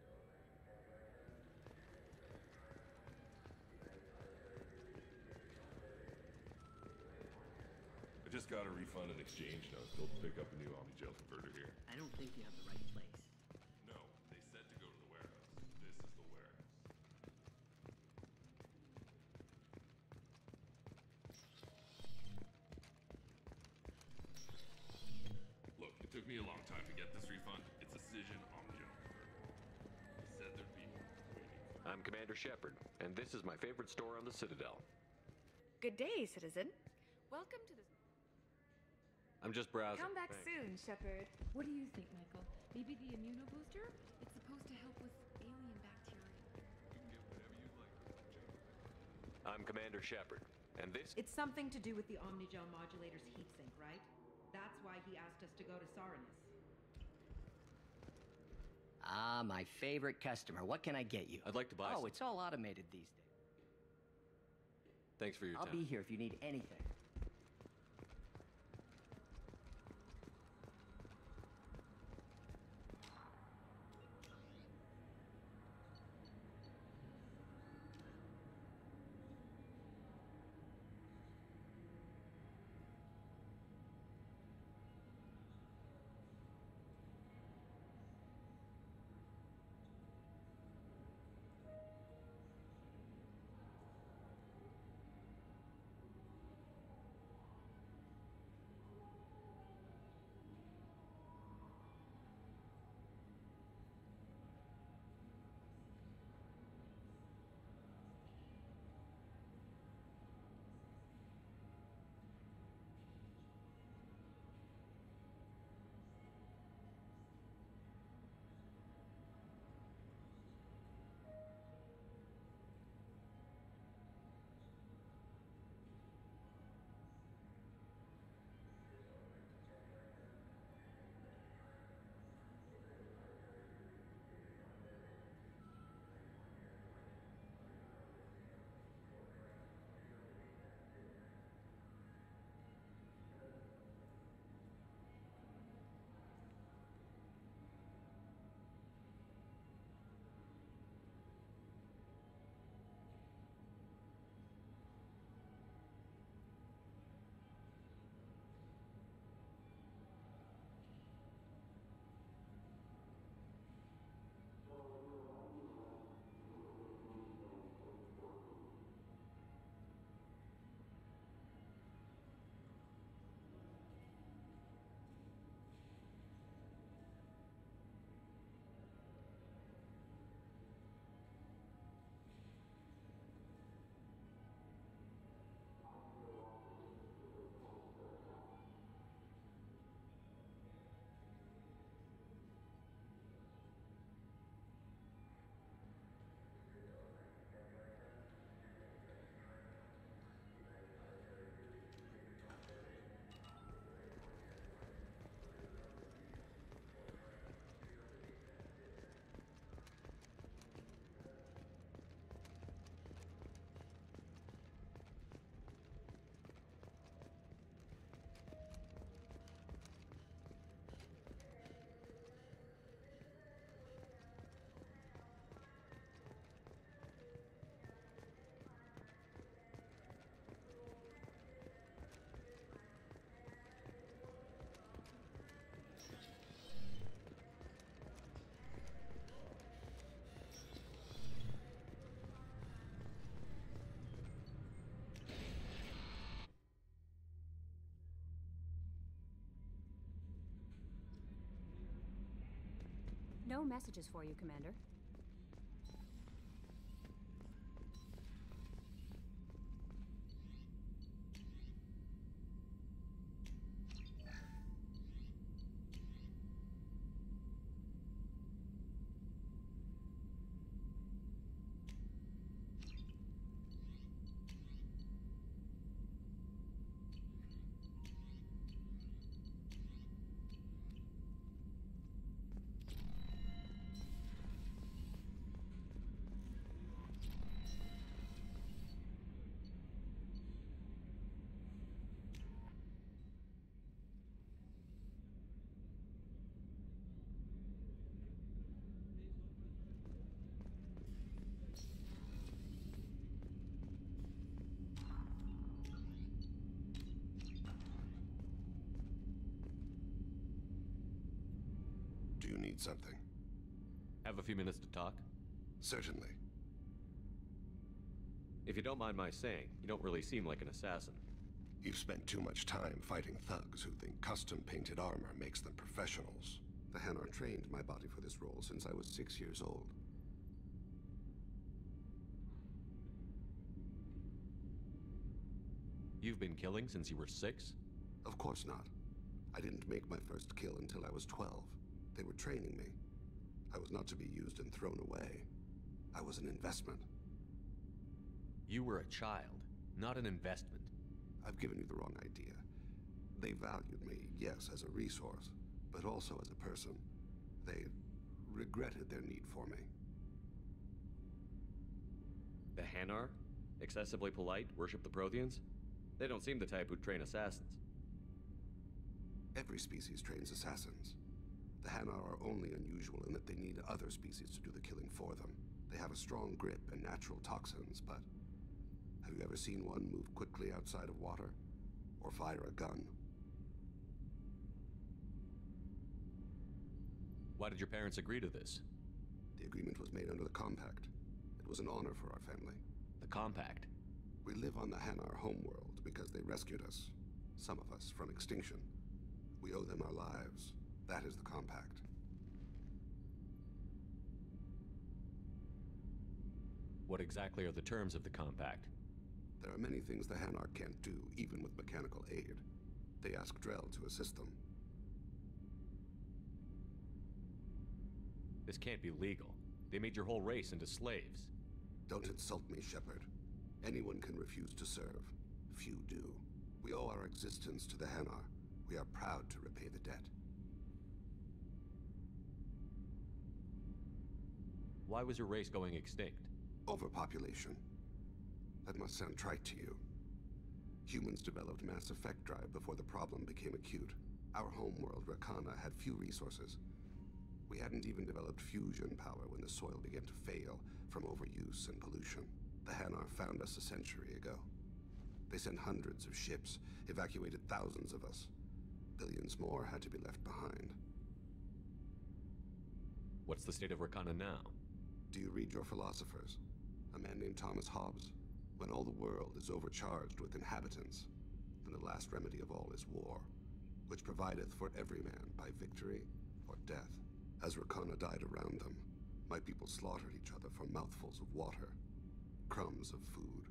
I just got a refund and exchange note. Told to pick up a new Omnigel converter here. I don't think you have the right place. No, they said to go to the warehouse. This is the warehouse. Look, it took me a long time to get this refund. It's a Cision Omnigel converter. They said there'd be waiting. I'm Commander Shepard, and this is my favorite store on the Citadel. Good day, citizen. Welcome to the... I'm just browsing. Come back Thanks. soon, Shepard. What do you think, Michael? Maybe the immunobooster? It's supposed to help with alien bacteria. You can get whatever you like. I'm Commander Shepard, and this... It's something to do with the Omnigel modulator's heatsink, right? That's why he asked us to go to Saranus. Ah, my favorite customer. What can I get you? I'd like to buy Oh, some. it's all automated these days. Thanks for your I'll time. be here if you need anything. No messages for you, Commander. Do you need something? Have a few minutes to talk? Certainly. If you don't mind my saying, you don't really seem like an assassin. You've spent too much time fighting thugs who think custom-painted armor makes them professionals. The Hanar trained my body for this role since I was 6 years old. You've been killing since you were 6? Of course not. I didn't make my first kill until I was 12. They were training me. I was not to be used and thrown away. I was an investment. You were a child, not an investment. I've given you the wrong idea. They valued me, yes, as a resource, but also as a person. They regretted their need for me. The Hanar? Excessively polite, worship the Protheans? They don't seem the type who'd train assassins. Every species trains assassins. The Hanar are only unusual in that they need other species to do the killing for them. They have a strong grip and natural toxins, but have you ever seen one move quickly outside of water? Or fire a gun? Why did your parents agree to this? The agreement was made under the Compact. It was an honor for our family. The Compact? We live on the Hanar homeworld because they rescued us. Some of us from extinction. We owe them our lives. That is the Compact. What exactly are the terms of the Compact? There are many things the Hanar can't do, even with mechanical aid. They ask Drell to assist them. This can't be legal. They made your whole race into slaves. Don't insult me, Shepard. Anyone can refuse to serve. Few do. We owe our existence to the Hanar. We are proud to repay the debt. Why was your race going extinct? Overpopulation. That must sound trite to you. Humans developed Mass Effect Drive before the problem became acute. Our homeworld, Rakana, had few resources. We hadn't even developed fusion power when the soil began to fail from overuse and pollution. The Hanar found us a century ago. They sent hundreds of ships, evacuated thousands of us. Billions more had to be left behind. What's the state of Rakana now? Do you read your philosophers? A man named Thomas Hobbes? When all the world is overcharged with inhabitants, then the last remedy of all is war, which provideth for every man by victory or death. As Rakana died around them, my people slaughtered each other for mouthfuls of water, crumbs of food.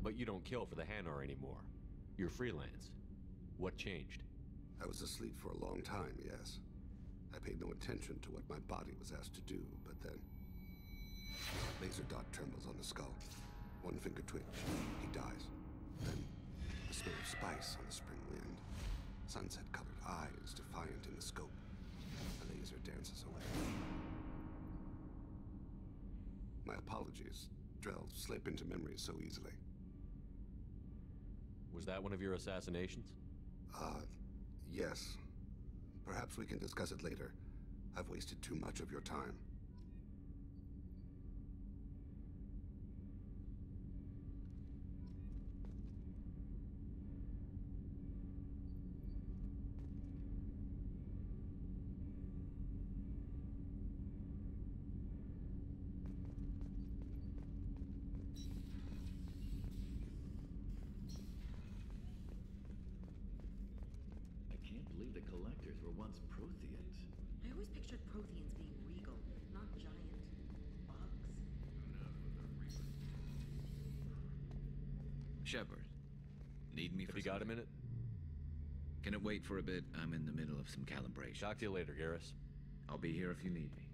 But you don't kill for the Hanar anymore. You're freelance. What changed? I was asleep for a long time, yes. I paid no attention to what my body was asked to do, but then... Laser dot trembles on the skull. One finger twitch. He dies. Then, the smell of spice on the spring wind. Sunset-colored eyes defiant in the scope. The laser dances away. My apologies. Drell slip into memory so easily. Was that one of your assassinations? Yes. Perhaps we can discuss it later. I've wasted too much of your time. can't believe the collectors were once Protheans. I always pictured Protheans being regal, not giant bugs. Shepard, need me for Have you got a minute? Can it wait for a bit? I'm in the middle of some calibration. Talk to you later, Garrus. I'll be here if you need me.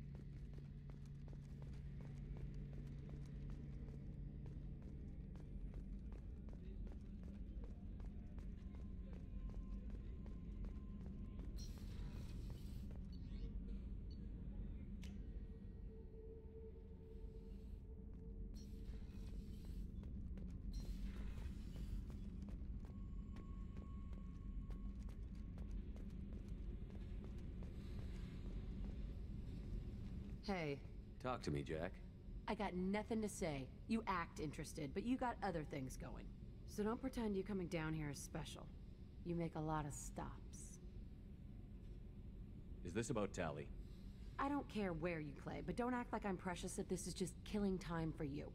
Hey. Talk to me, Jack. I got nothing to say. You act interested, but you got other things going. So don't pretend you coming down here is special. You make a lot of stops. Is this about Tali? I don't care where you play, but don't act like I'm precious that this is just killing time for you.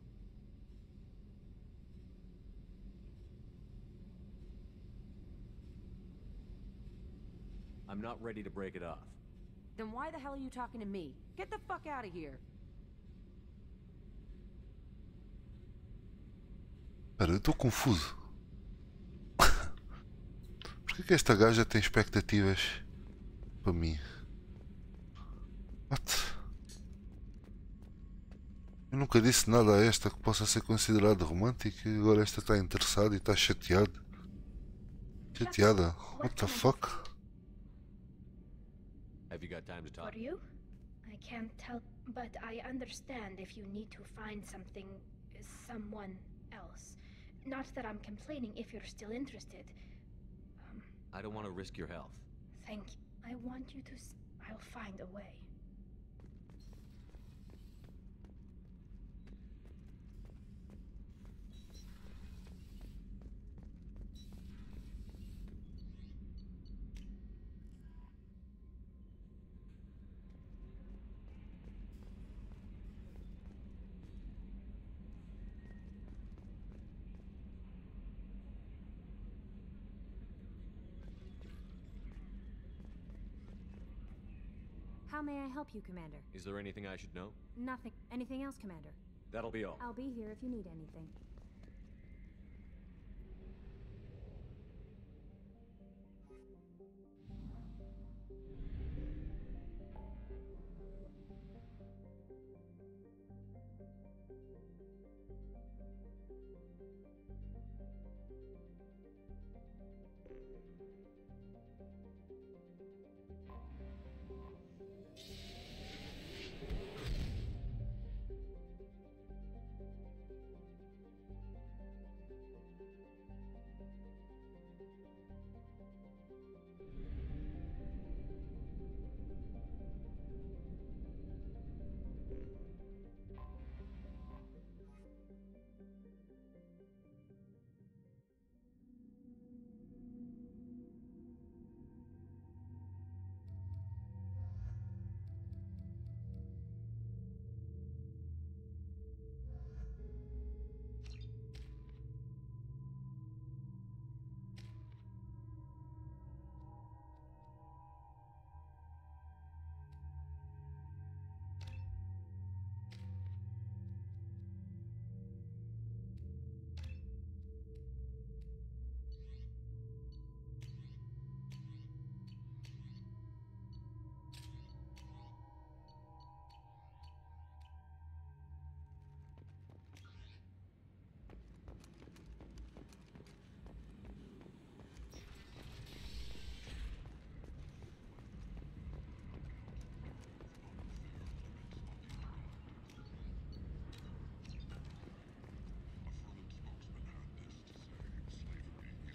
I'm not ready to break it off. Then why the hell are you talking to me? Get the fuck out of here. Pera, eu estou confuso. Por que esta gaja tem expectativas para mim? What? Eu nunca disse nada a esta que possa ser considerado romântico e agora esta está interessada e está chateada. Chateada? What the fuck? Have you got time to talk? For you? I can't tell, but I understand if you need to find something, someone else. Not that I'm complaining if you're still interested. I don't want to risk your health. Thank you. I want you to I'll find a way. How may I help you, Commander? Is there anything I should know? Nothing. Anything else, Commander? That'll be all. I'll be here if you need anything.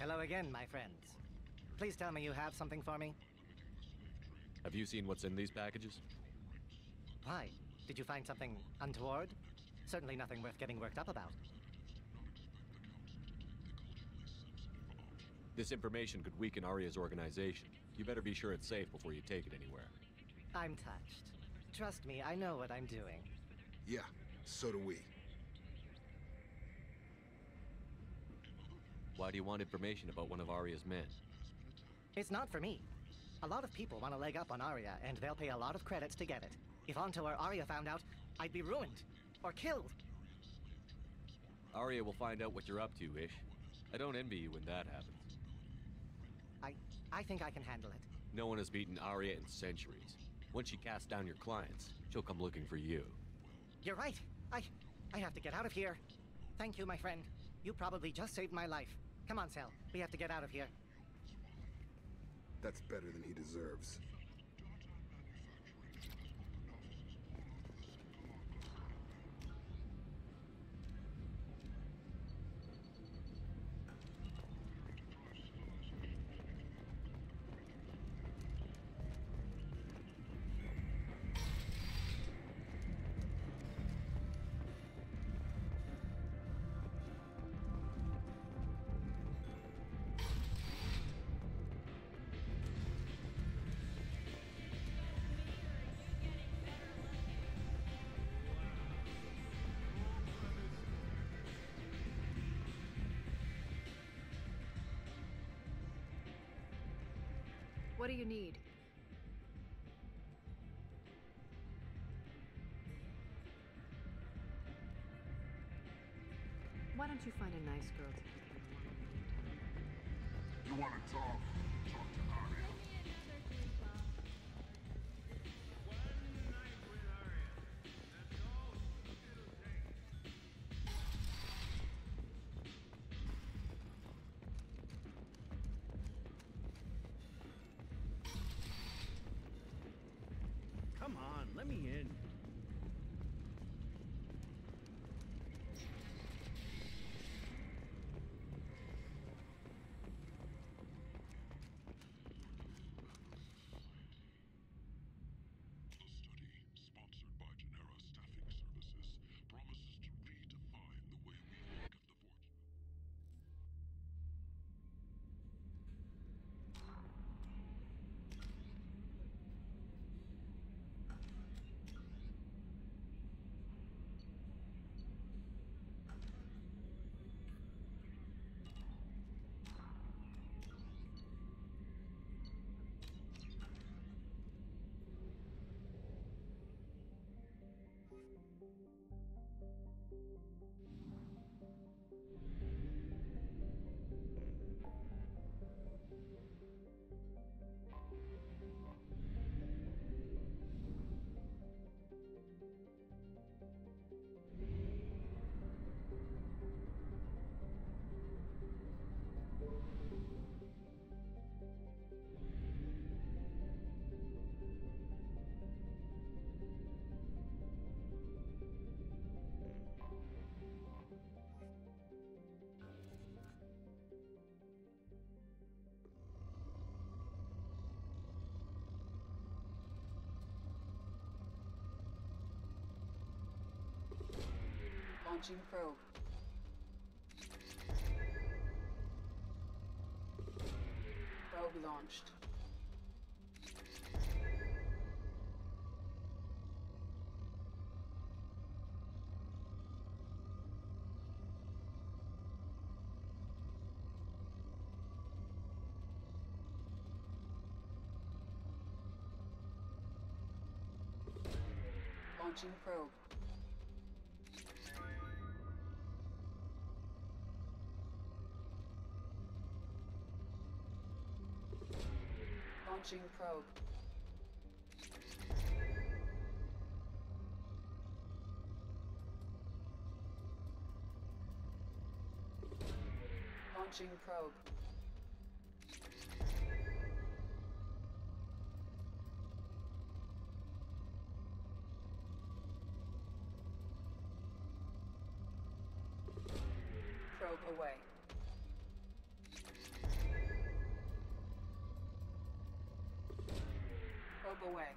Hello again, my friends. Please tell me you have something for me. Have you seen what's in these packages? Why? Did you find something untoward? Certainly nothing worth getting worked up about. This information could weaken Aria's organization. You better be sure it's safe before you take it anywhere. I'm touched. Trust me, I know what I'm doing. Yeah, so do we. Why do you want information about one of Aria's men? It's not for me. A lot of people want a leg up on Arya, and they'll pay a lot of credits to get it. If Anto or Arya found out, I'd be ruined. Or killed. Arya will find out what you're up to, Ish. I don't envy you when that happens. I think I can handle it. No one has beaten Arya in centuries. Once she casts down your clients, she'll come looking for you. You're right. I have to get out of here. Thank you, my friend. You probably just saved my life. Come on, Cell. We have to get out of here. That's better than he deserves. What do you need? Why don't you find a nice girl to keep you warm? You want to talk? Talk to Arya. Come on, let me in. Sponsored by Genera Staffing Services, promises to redefine the way we look at the fortune. Launching probe. Probe launched. Launching probe. Launching probe. Launching probe. Probe away. Probe away.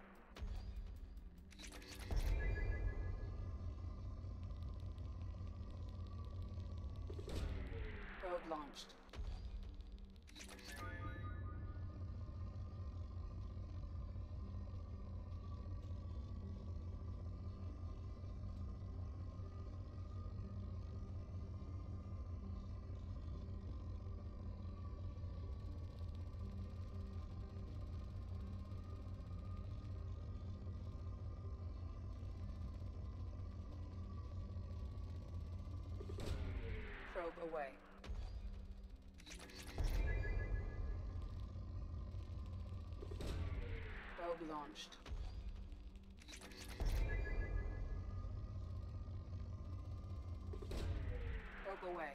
Probe launched. Probe away. Probe launched. Probe away.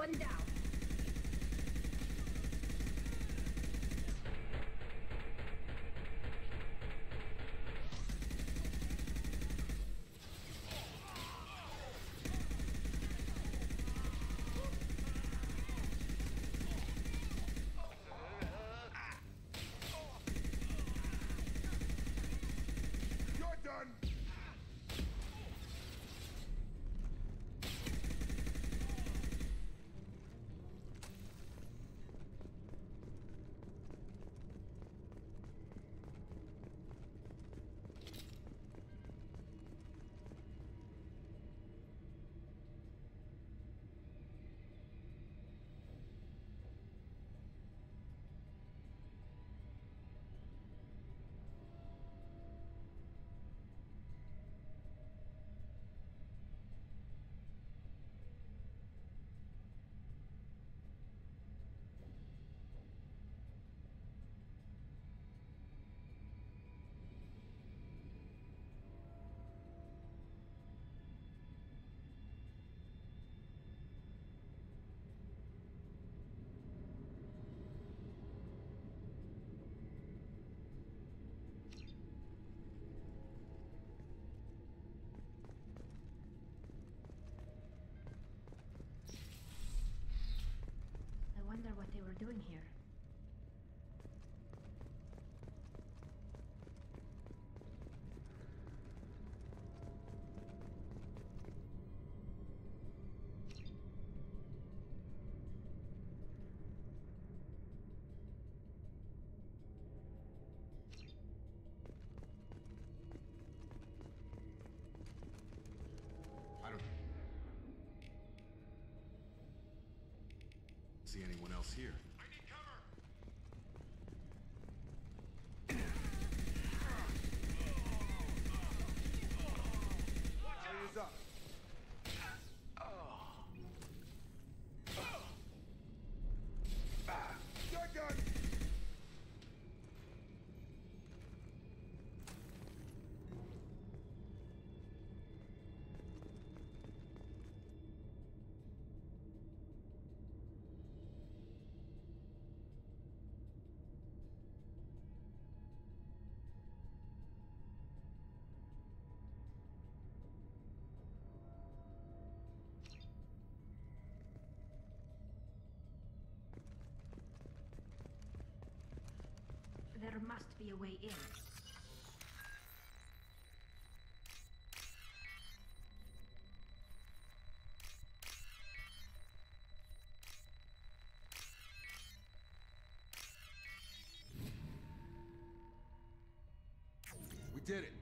One down. You're done! I wonder what they were doing here. I don't see anyone else here. Eyes up. You're done! There must be a way in. We did it!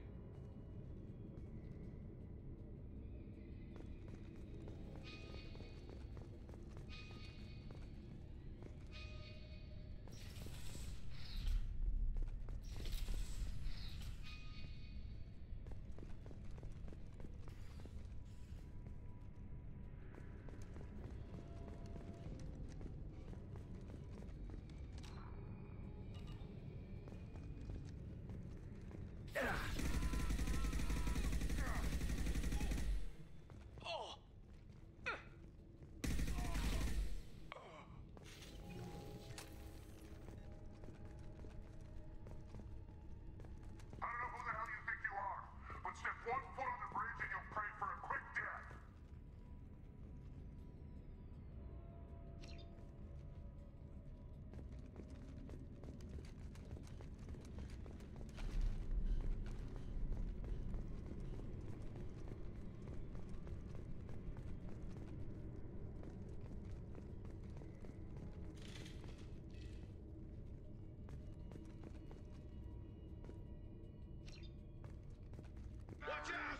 Watch out!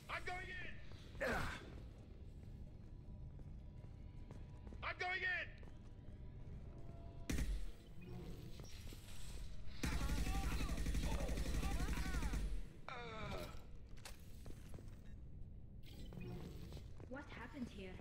I'm going in! I'm going in! What happened here?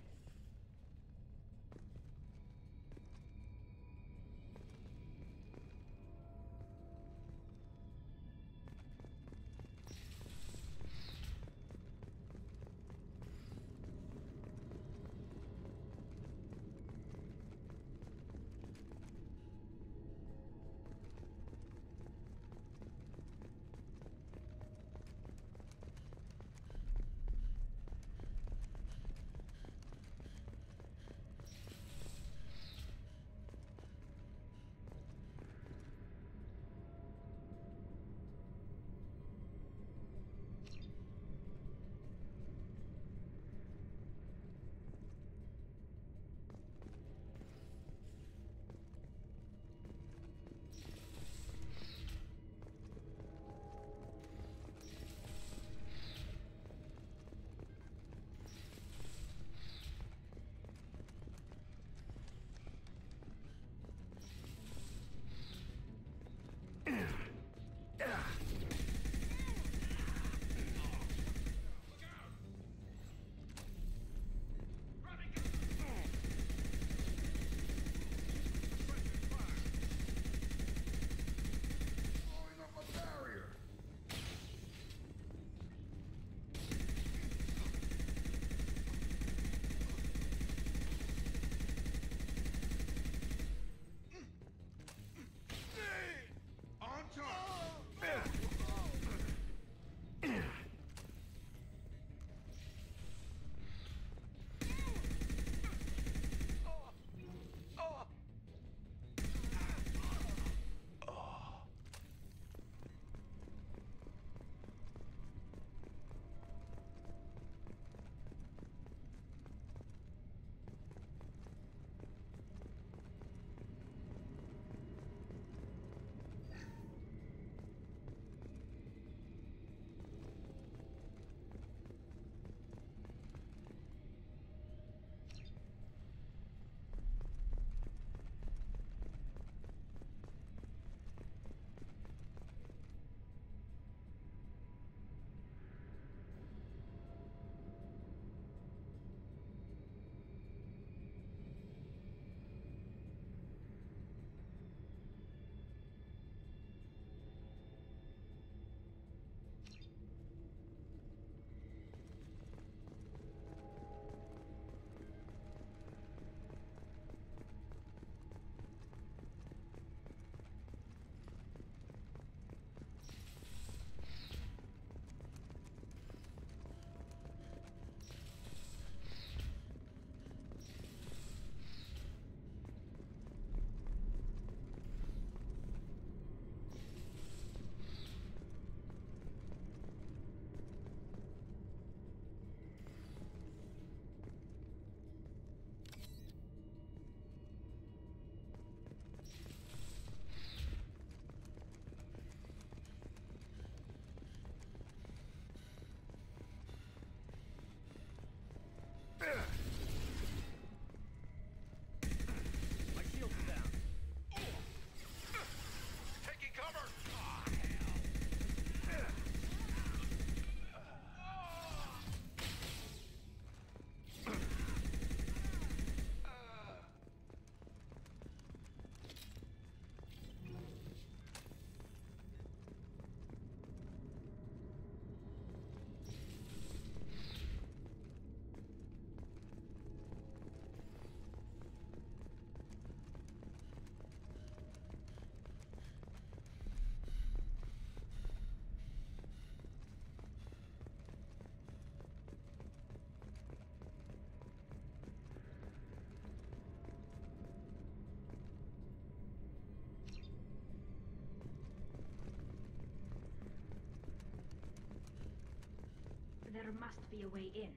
There must be a way in.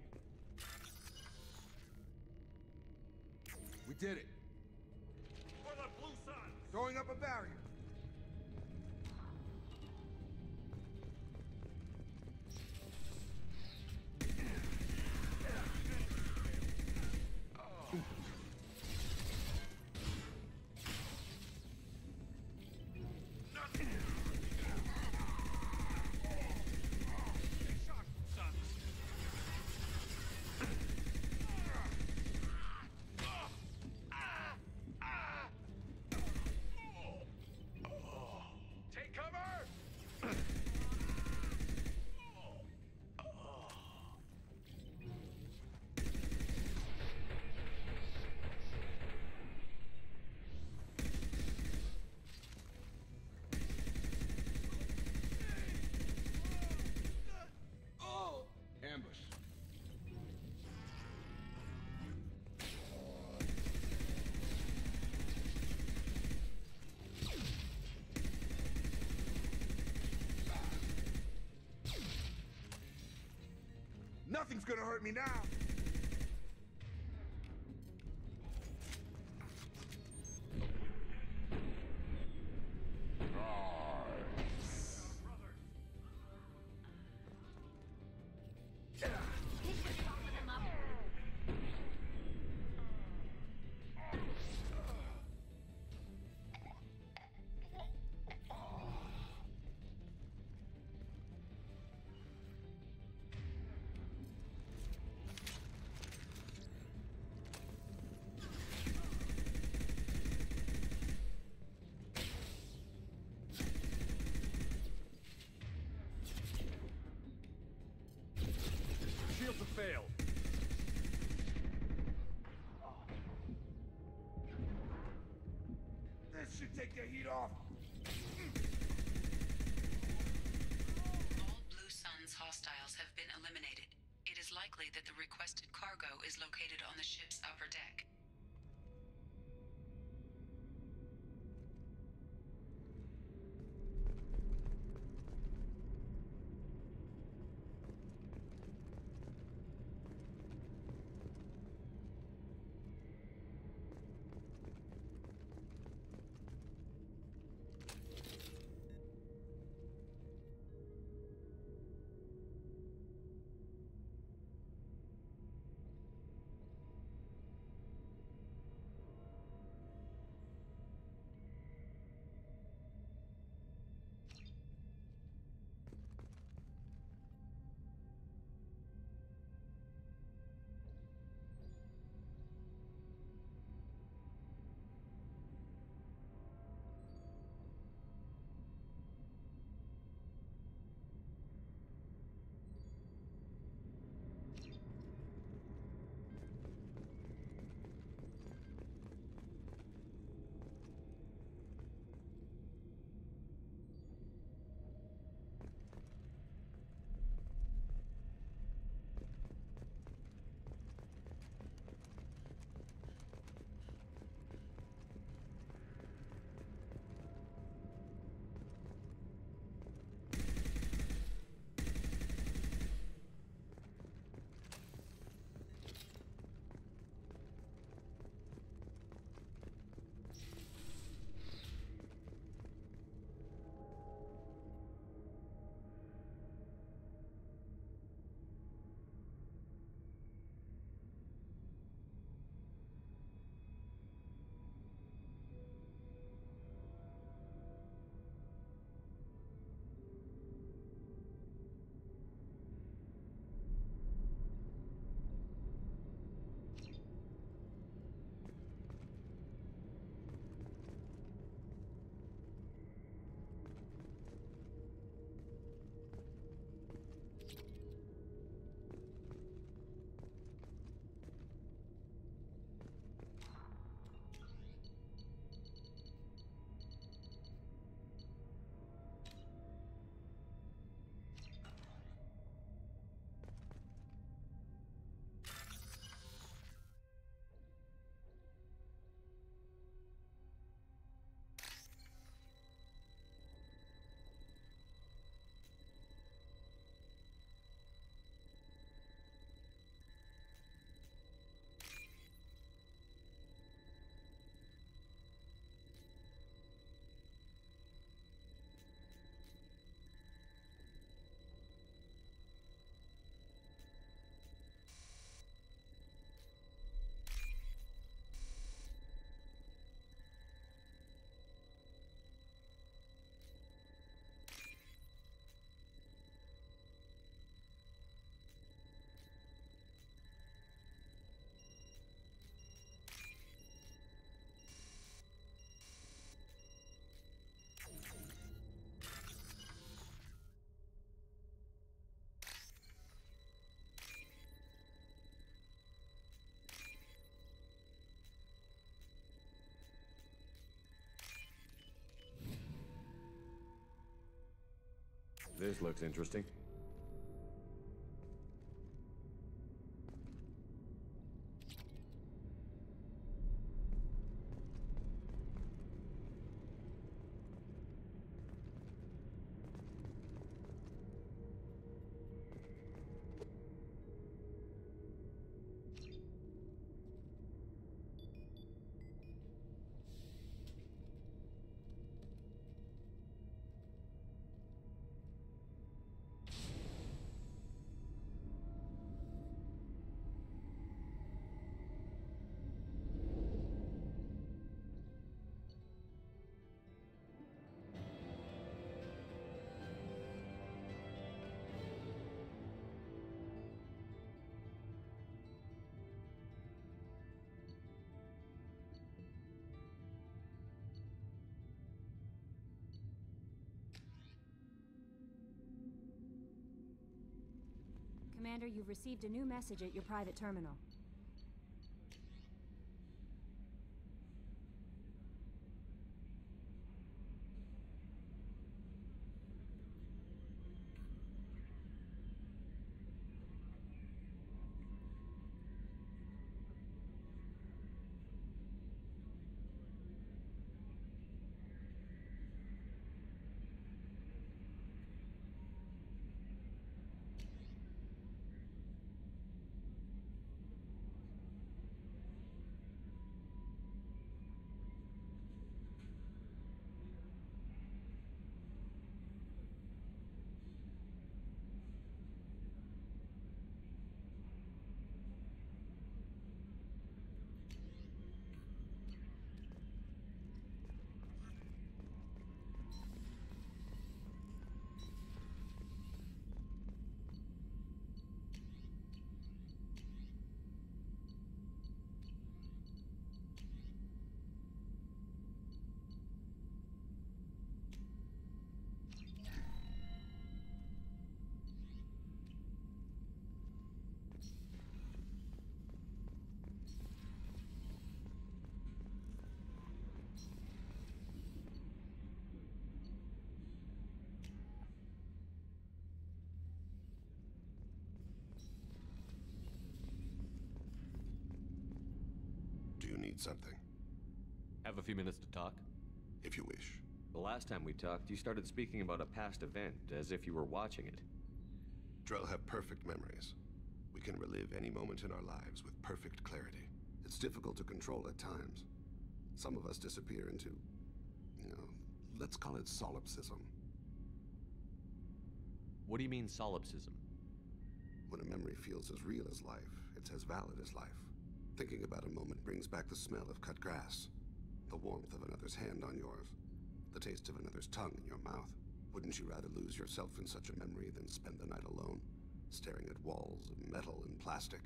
We did it. For the Blue Sun! Throwing up a barrier. Take cover! Ambush. Nothing's gonna hurt me now. Shields have failed. This should take the heat off. All Blue Sun's hostiles have been eliminated. It is likely that the requested cargo is located on the ship's upper deck. This looks interesting. Commander, you've received a new message at your private terminal. Do you need something? Have a few minutes to talk? If you wish. The last time we talked, you started speaking about a past event, as if you were watching it. Drell have perfect memories. We can relive any moment in our lives with perfect clarity. It's difficult to control at times. Some of us disappear into, let's call it solipsism. What do you mean, solipsism? When a memory feels as real as life, it's as valid as life. Thinking about a moment brings back the smell of cut grass, the warmth of another's hand on yours, the taste of another's tongue in your mouth. Wouldn't you rather lose yourself in such a memory than spend the night alone, staring at walls of metal and plastic?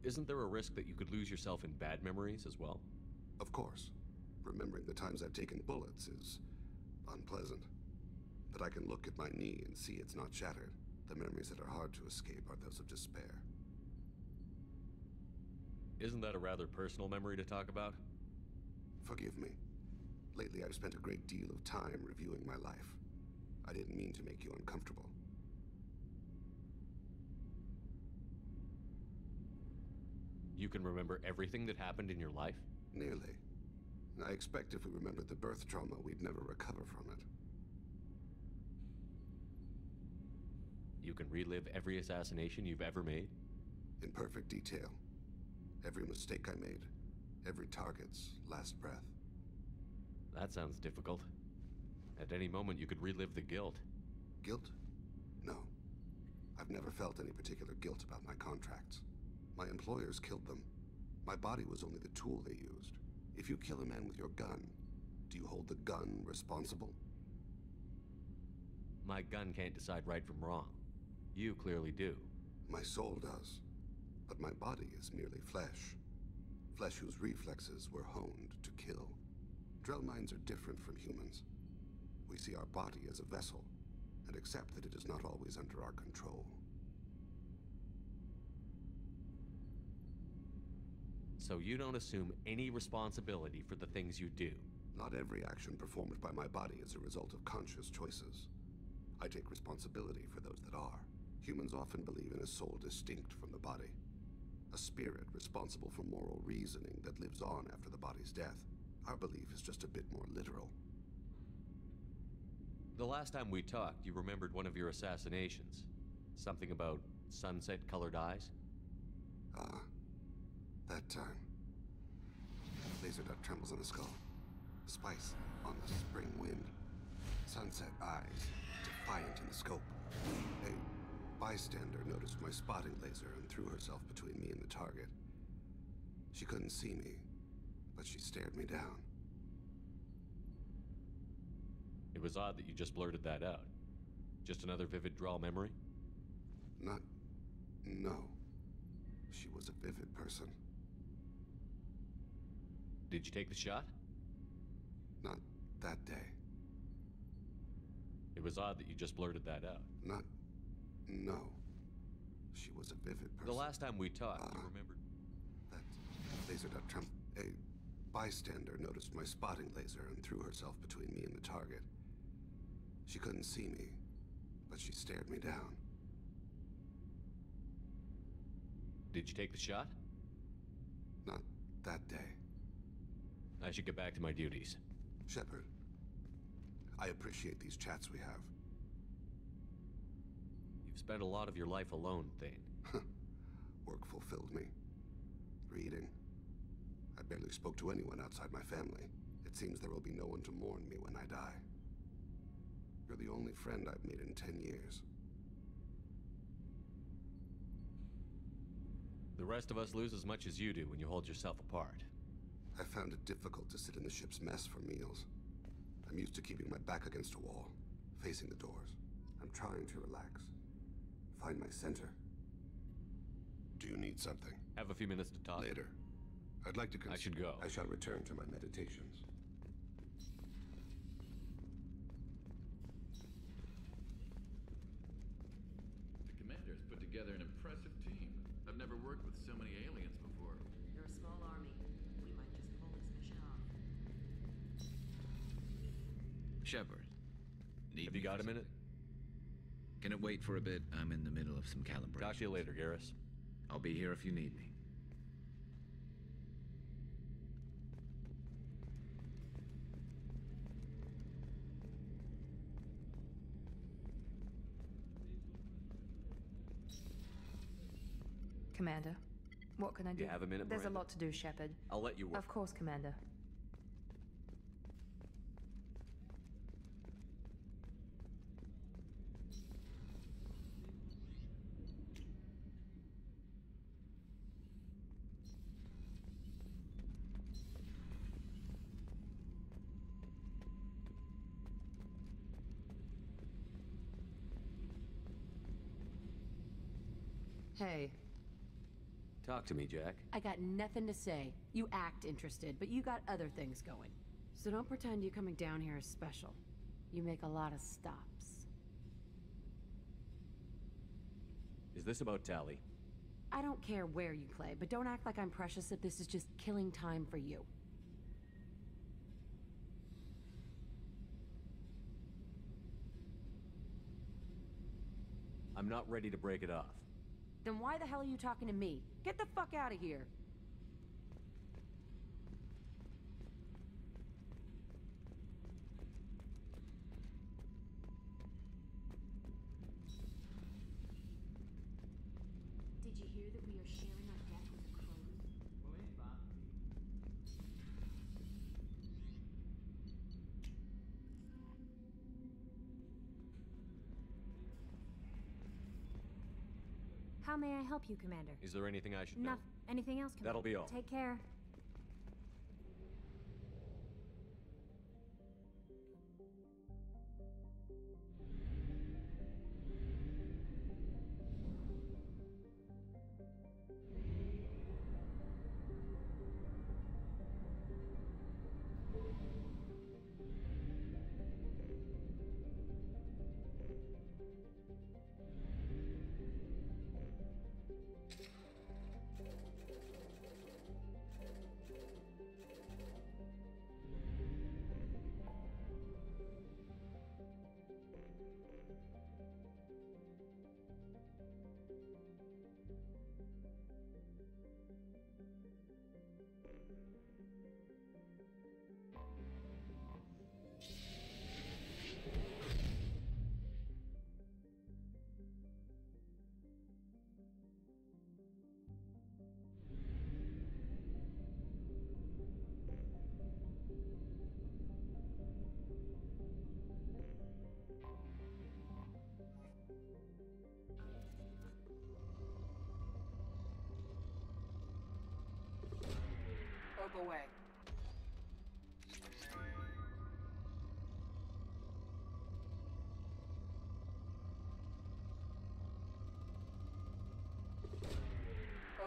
Isn't there a risk that you could lose yourself in bad memories as well? Of course. Remembering the times I've taken bullets is unpleasant. But I can look at my knee and see it's not shattered. The memories that are hard to escape are those of despair. Isn't that a rather personal memory to talk about? Forgive me. Lately, I've spent a great deal of time reviewing my life. I didn't mean to make you uncomfortable. You can remember everything that happened in your life? Nearly. I expect if we remembered the birth trauma, we'd never recover from it. You can relive every assassination you've ever made? In perfect detail. Every mistake I made. Every target's last breath. That sounds difficult. At any moment, you could relive the guilt. Guilt? No. I've never felt any particular guilt about my contracts. My employers killed them. My body was only the tool they used. If you kill a man with your gun, do you hold the gun responsible? My gun can't decide right from wrong. You clearly do. My soul does. But my body is merely flesh. Flesh whose reflexes were honed to kill. Drell minds are different from humans. We see our body as a vessel, and accept that it is not always under our control. So you don't assume any responsibility for the things you do? Not every action performed by my body is a result of conscious choices. I take responsibility for those that are. Humans often believe in a soul distinct from the body. A spirit responsible for moral reasoning that lives on after the body's death. Our belief is just a bit more literal. The last time we talked, you remembered one of your assassinations. Something about sunset-colored eyes? Ah, that time. Laser dot trembles on the skull. Spice on the spring wind. Sunset eyes, defiant in the scope. A bystander noticed my spotting laser and threw herself between me and the target. She couldn't see me, but she stared me down. It was odd that you just blurted that out. Just another vivid draw memory? No. She was a vivid person. Did you take the shot? Not that day. It was odd that you just blurted that out. No. She was a vivid person. The last time we talked, you remembered... That laser dot tremble. A bystander noticed my spotting laser and threw herself between me and the target. She couldn't see me, but she stared me down. Did you take the shot? Not that day. I should get back to my duties. Shepard, I appreciate these chats we have. You've spent a lot of your life alone, Thane. Work fulfilled me. Reading. I barely spoke to anyone outside my family. It seems there will be no one to mourn me when I die. You're the only friend I've made in 10 years. The rest of us lose as much as you do when you hold yourself apart. I found it difficult to sit in the ship's mess for meals. I'm used to keeping my back against a wall, facing the doors. I'm trying to relax. Find my center. Do you need something? Have a few minutes to talk? Later. I'd like to I should go. I shall return to my meditations. The commander's put together an impressive team. I've never worked with so many aliens before. They're a small army. We might just pull this mission off. Shepard. Have you got a minute? Can it wait for a bit? I'm in the middle of some calibration. Talk to you later, Garrus. I'll be here if you need me. Commander, what can I do? You have a minute, There's Miranda? a lot to do, Shepard. I'll let you work. Of course, Commander. Hey. Talk to me, Jack. I got nothing to say. You act interested, but you got other things going. So don't pretend you coming down here is special. You make a lot of stops. Is this about Tali? I don't care where you play, but don't act like I'm precious if this is just killing time for you. I'm not ready to break it off. Then why the hell are you talking to me? Get the fuck out of here. Did you hear that we are sharing our death with the crows? How may I help you, Commander? Is there anything I should know? Anything else, Commander? That'll be all. Take care.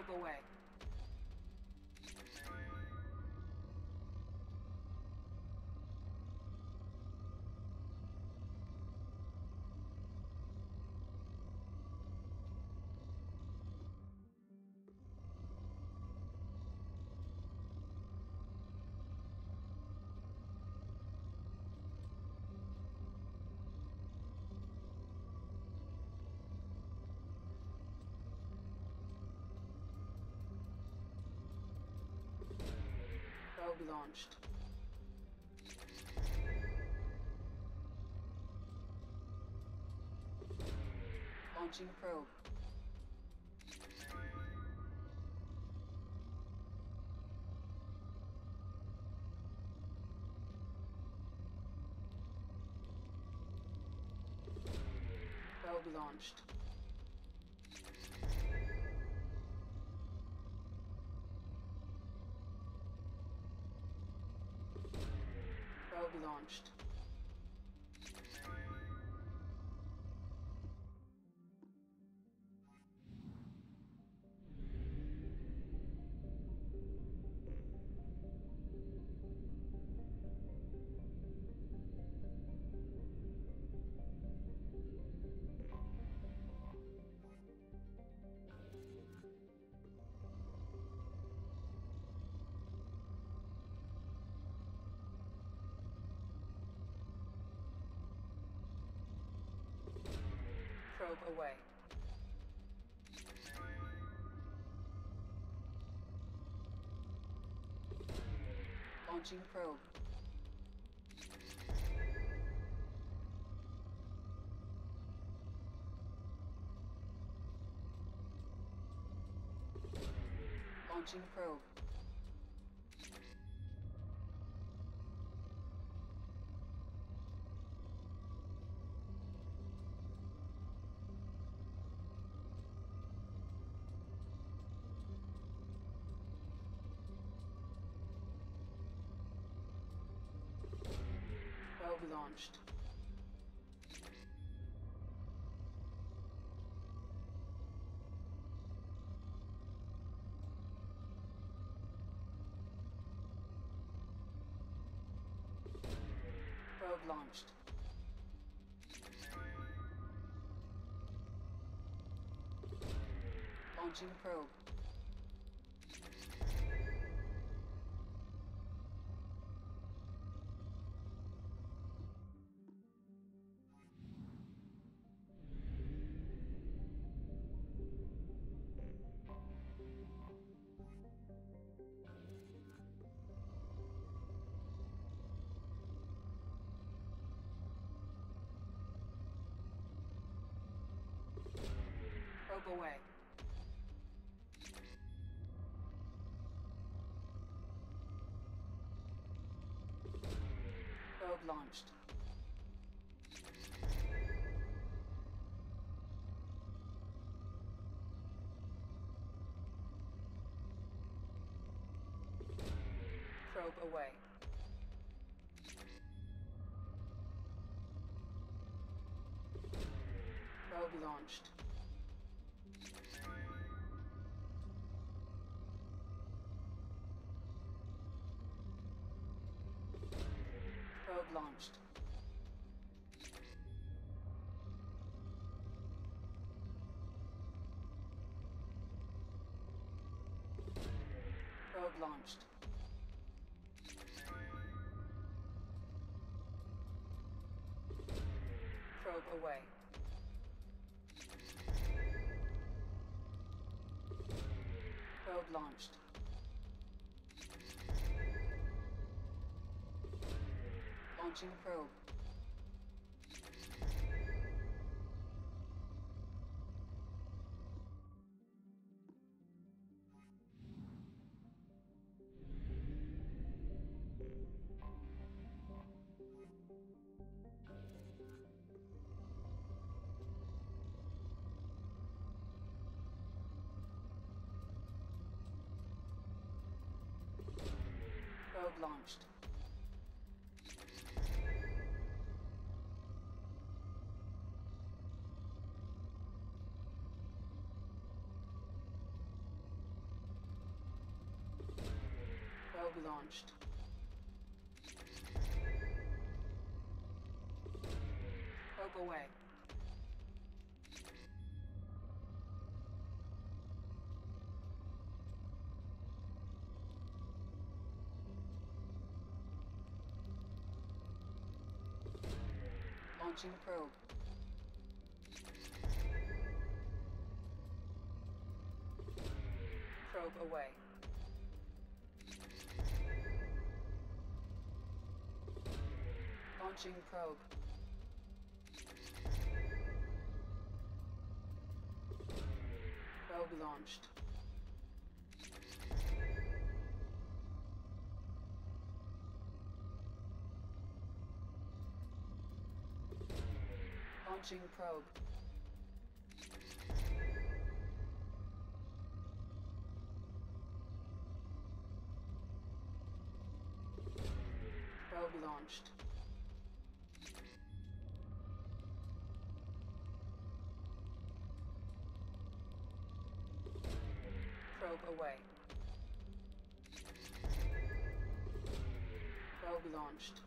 Probe away. Probe launched. Launching probe. Probe launched. Probe launched. Probe away. Launching probe. Launching probe. Probe launched. Probe launched. Launching probe. Probe away. Probe launched. Probe away. Probe launched. Probe launched. Probe launched. Probe away. Probe launched. Launching probe. Probe launched. Probe launched. Probe away. Launching probe. Probe away. Launching probe. Probe launched. Launching probe. Probe launched. Probe away. Probe launched.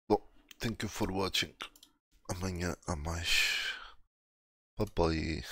Bom, thank you for watching. Amanhã há mais. Papai.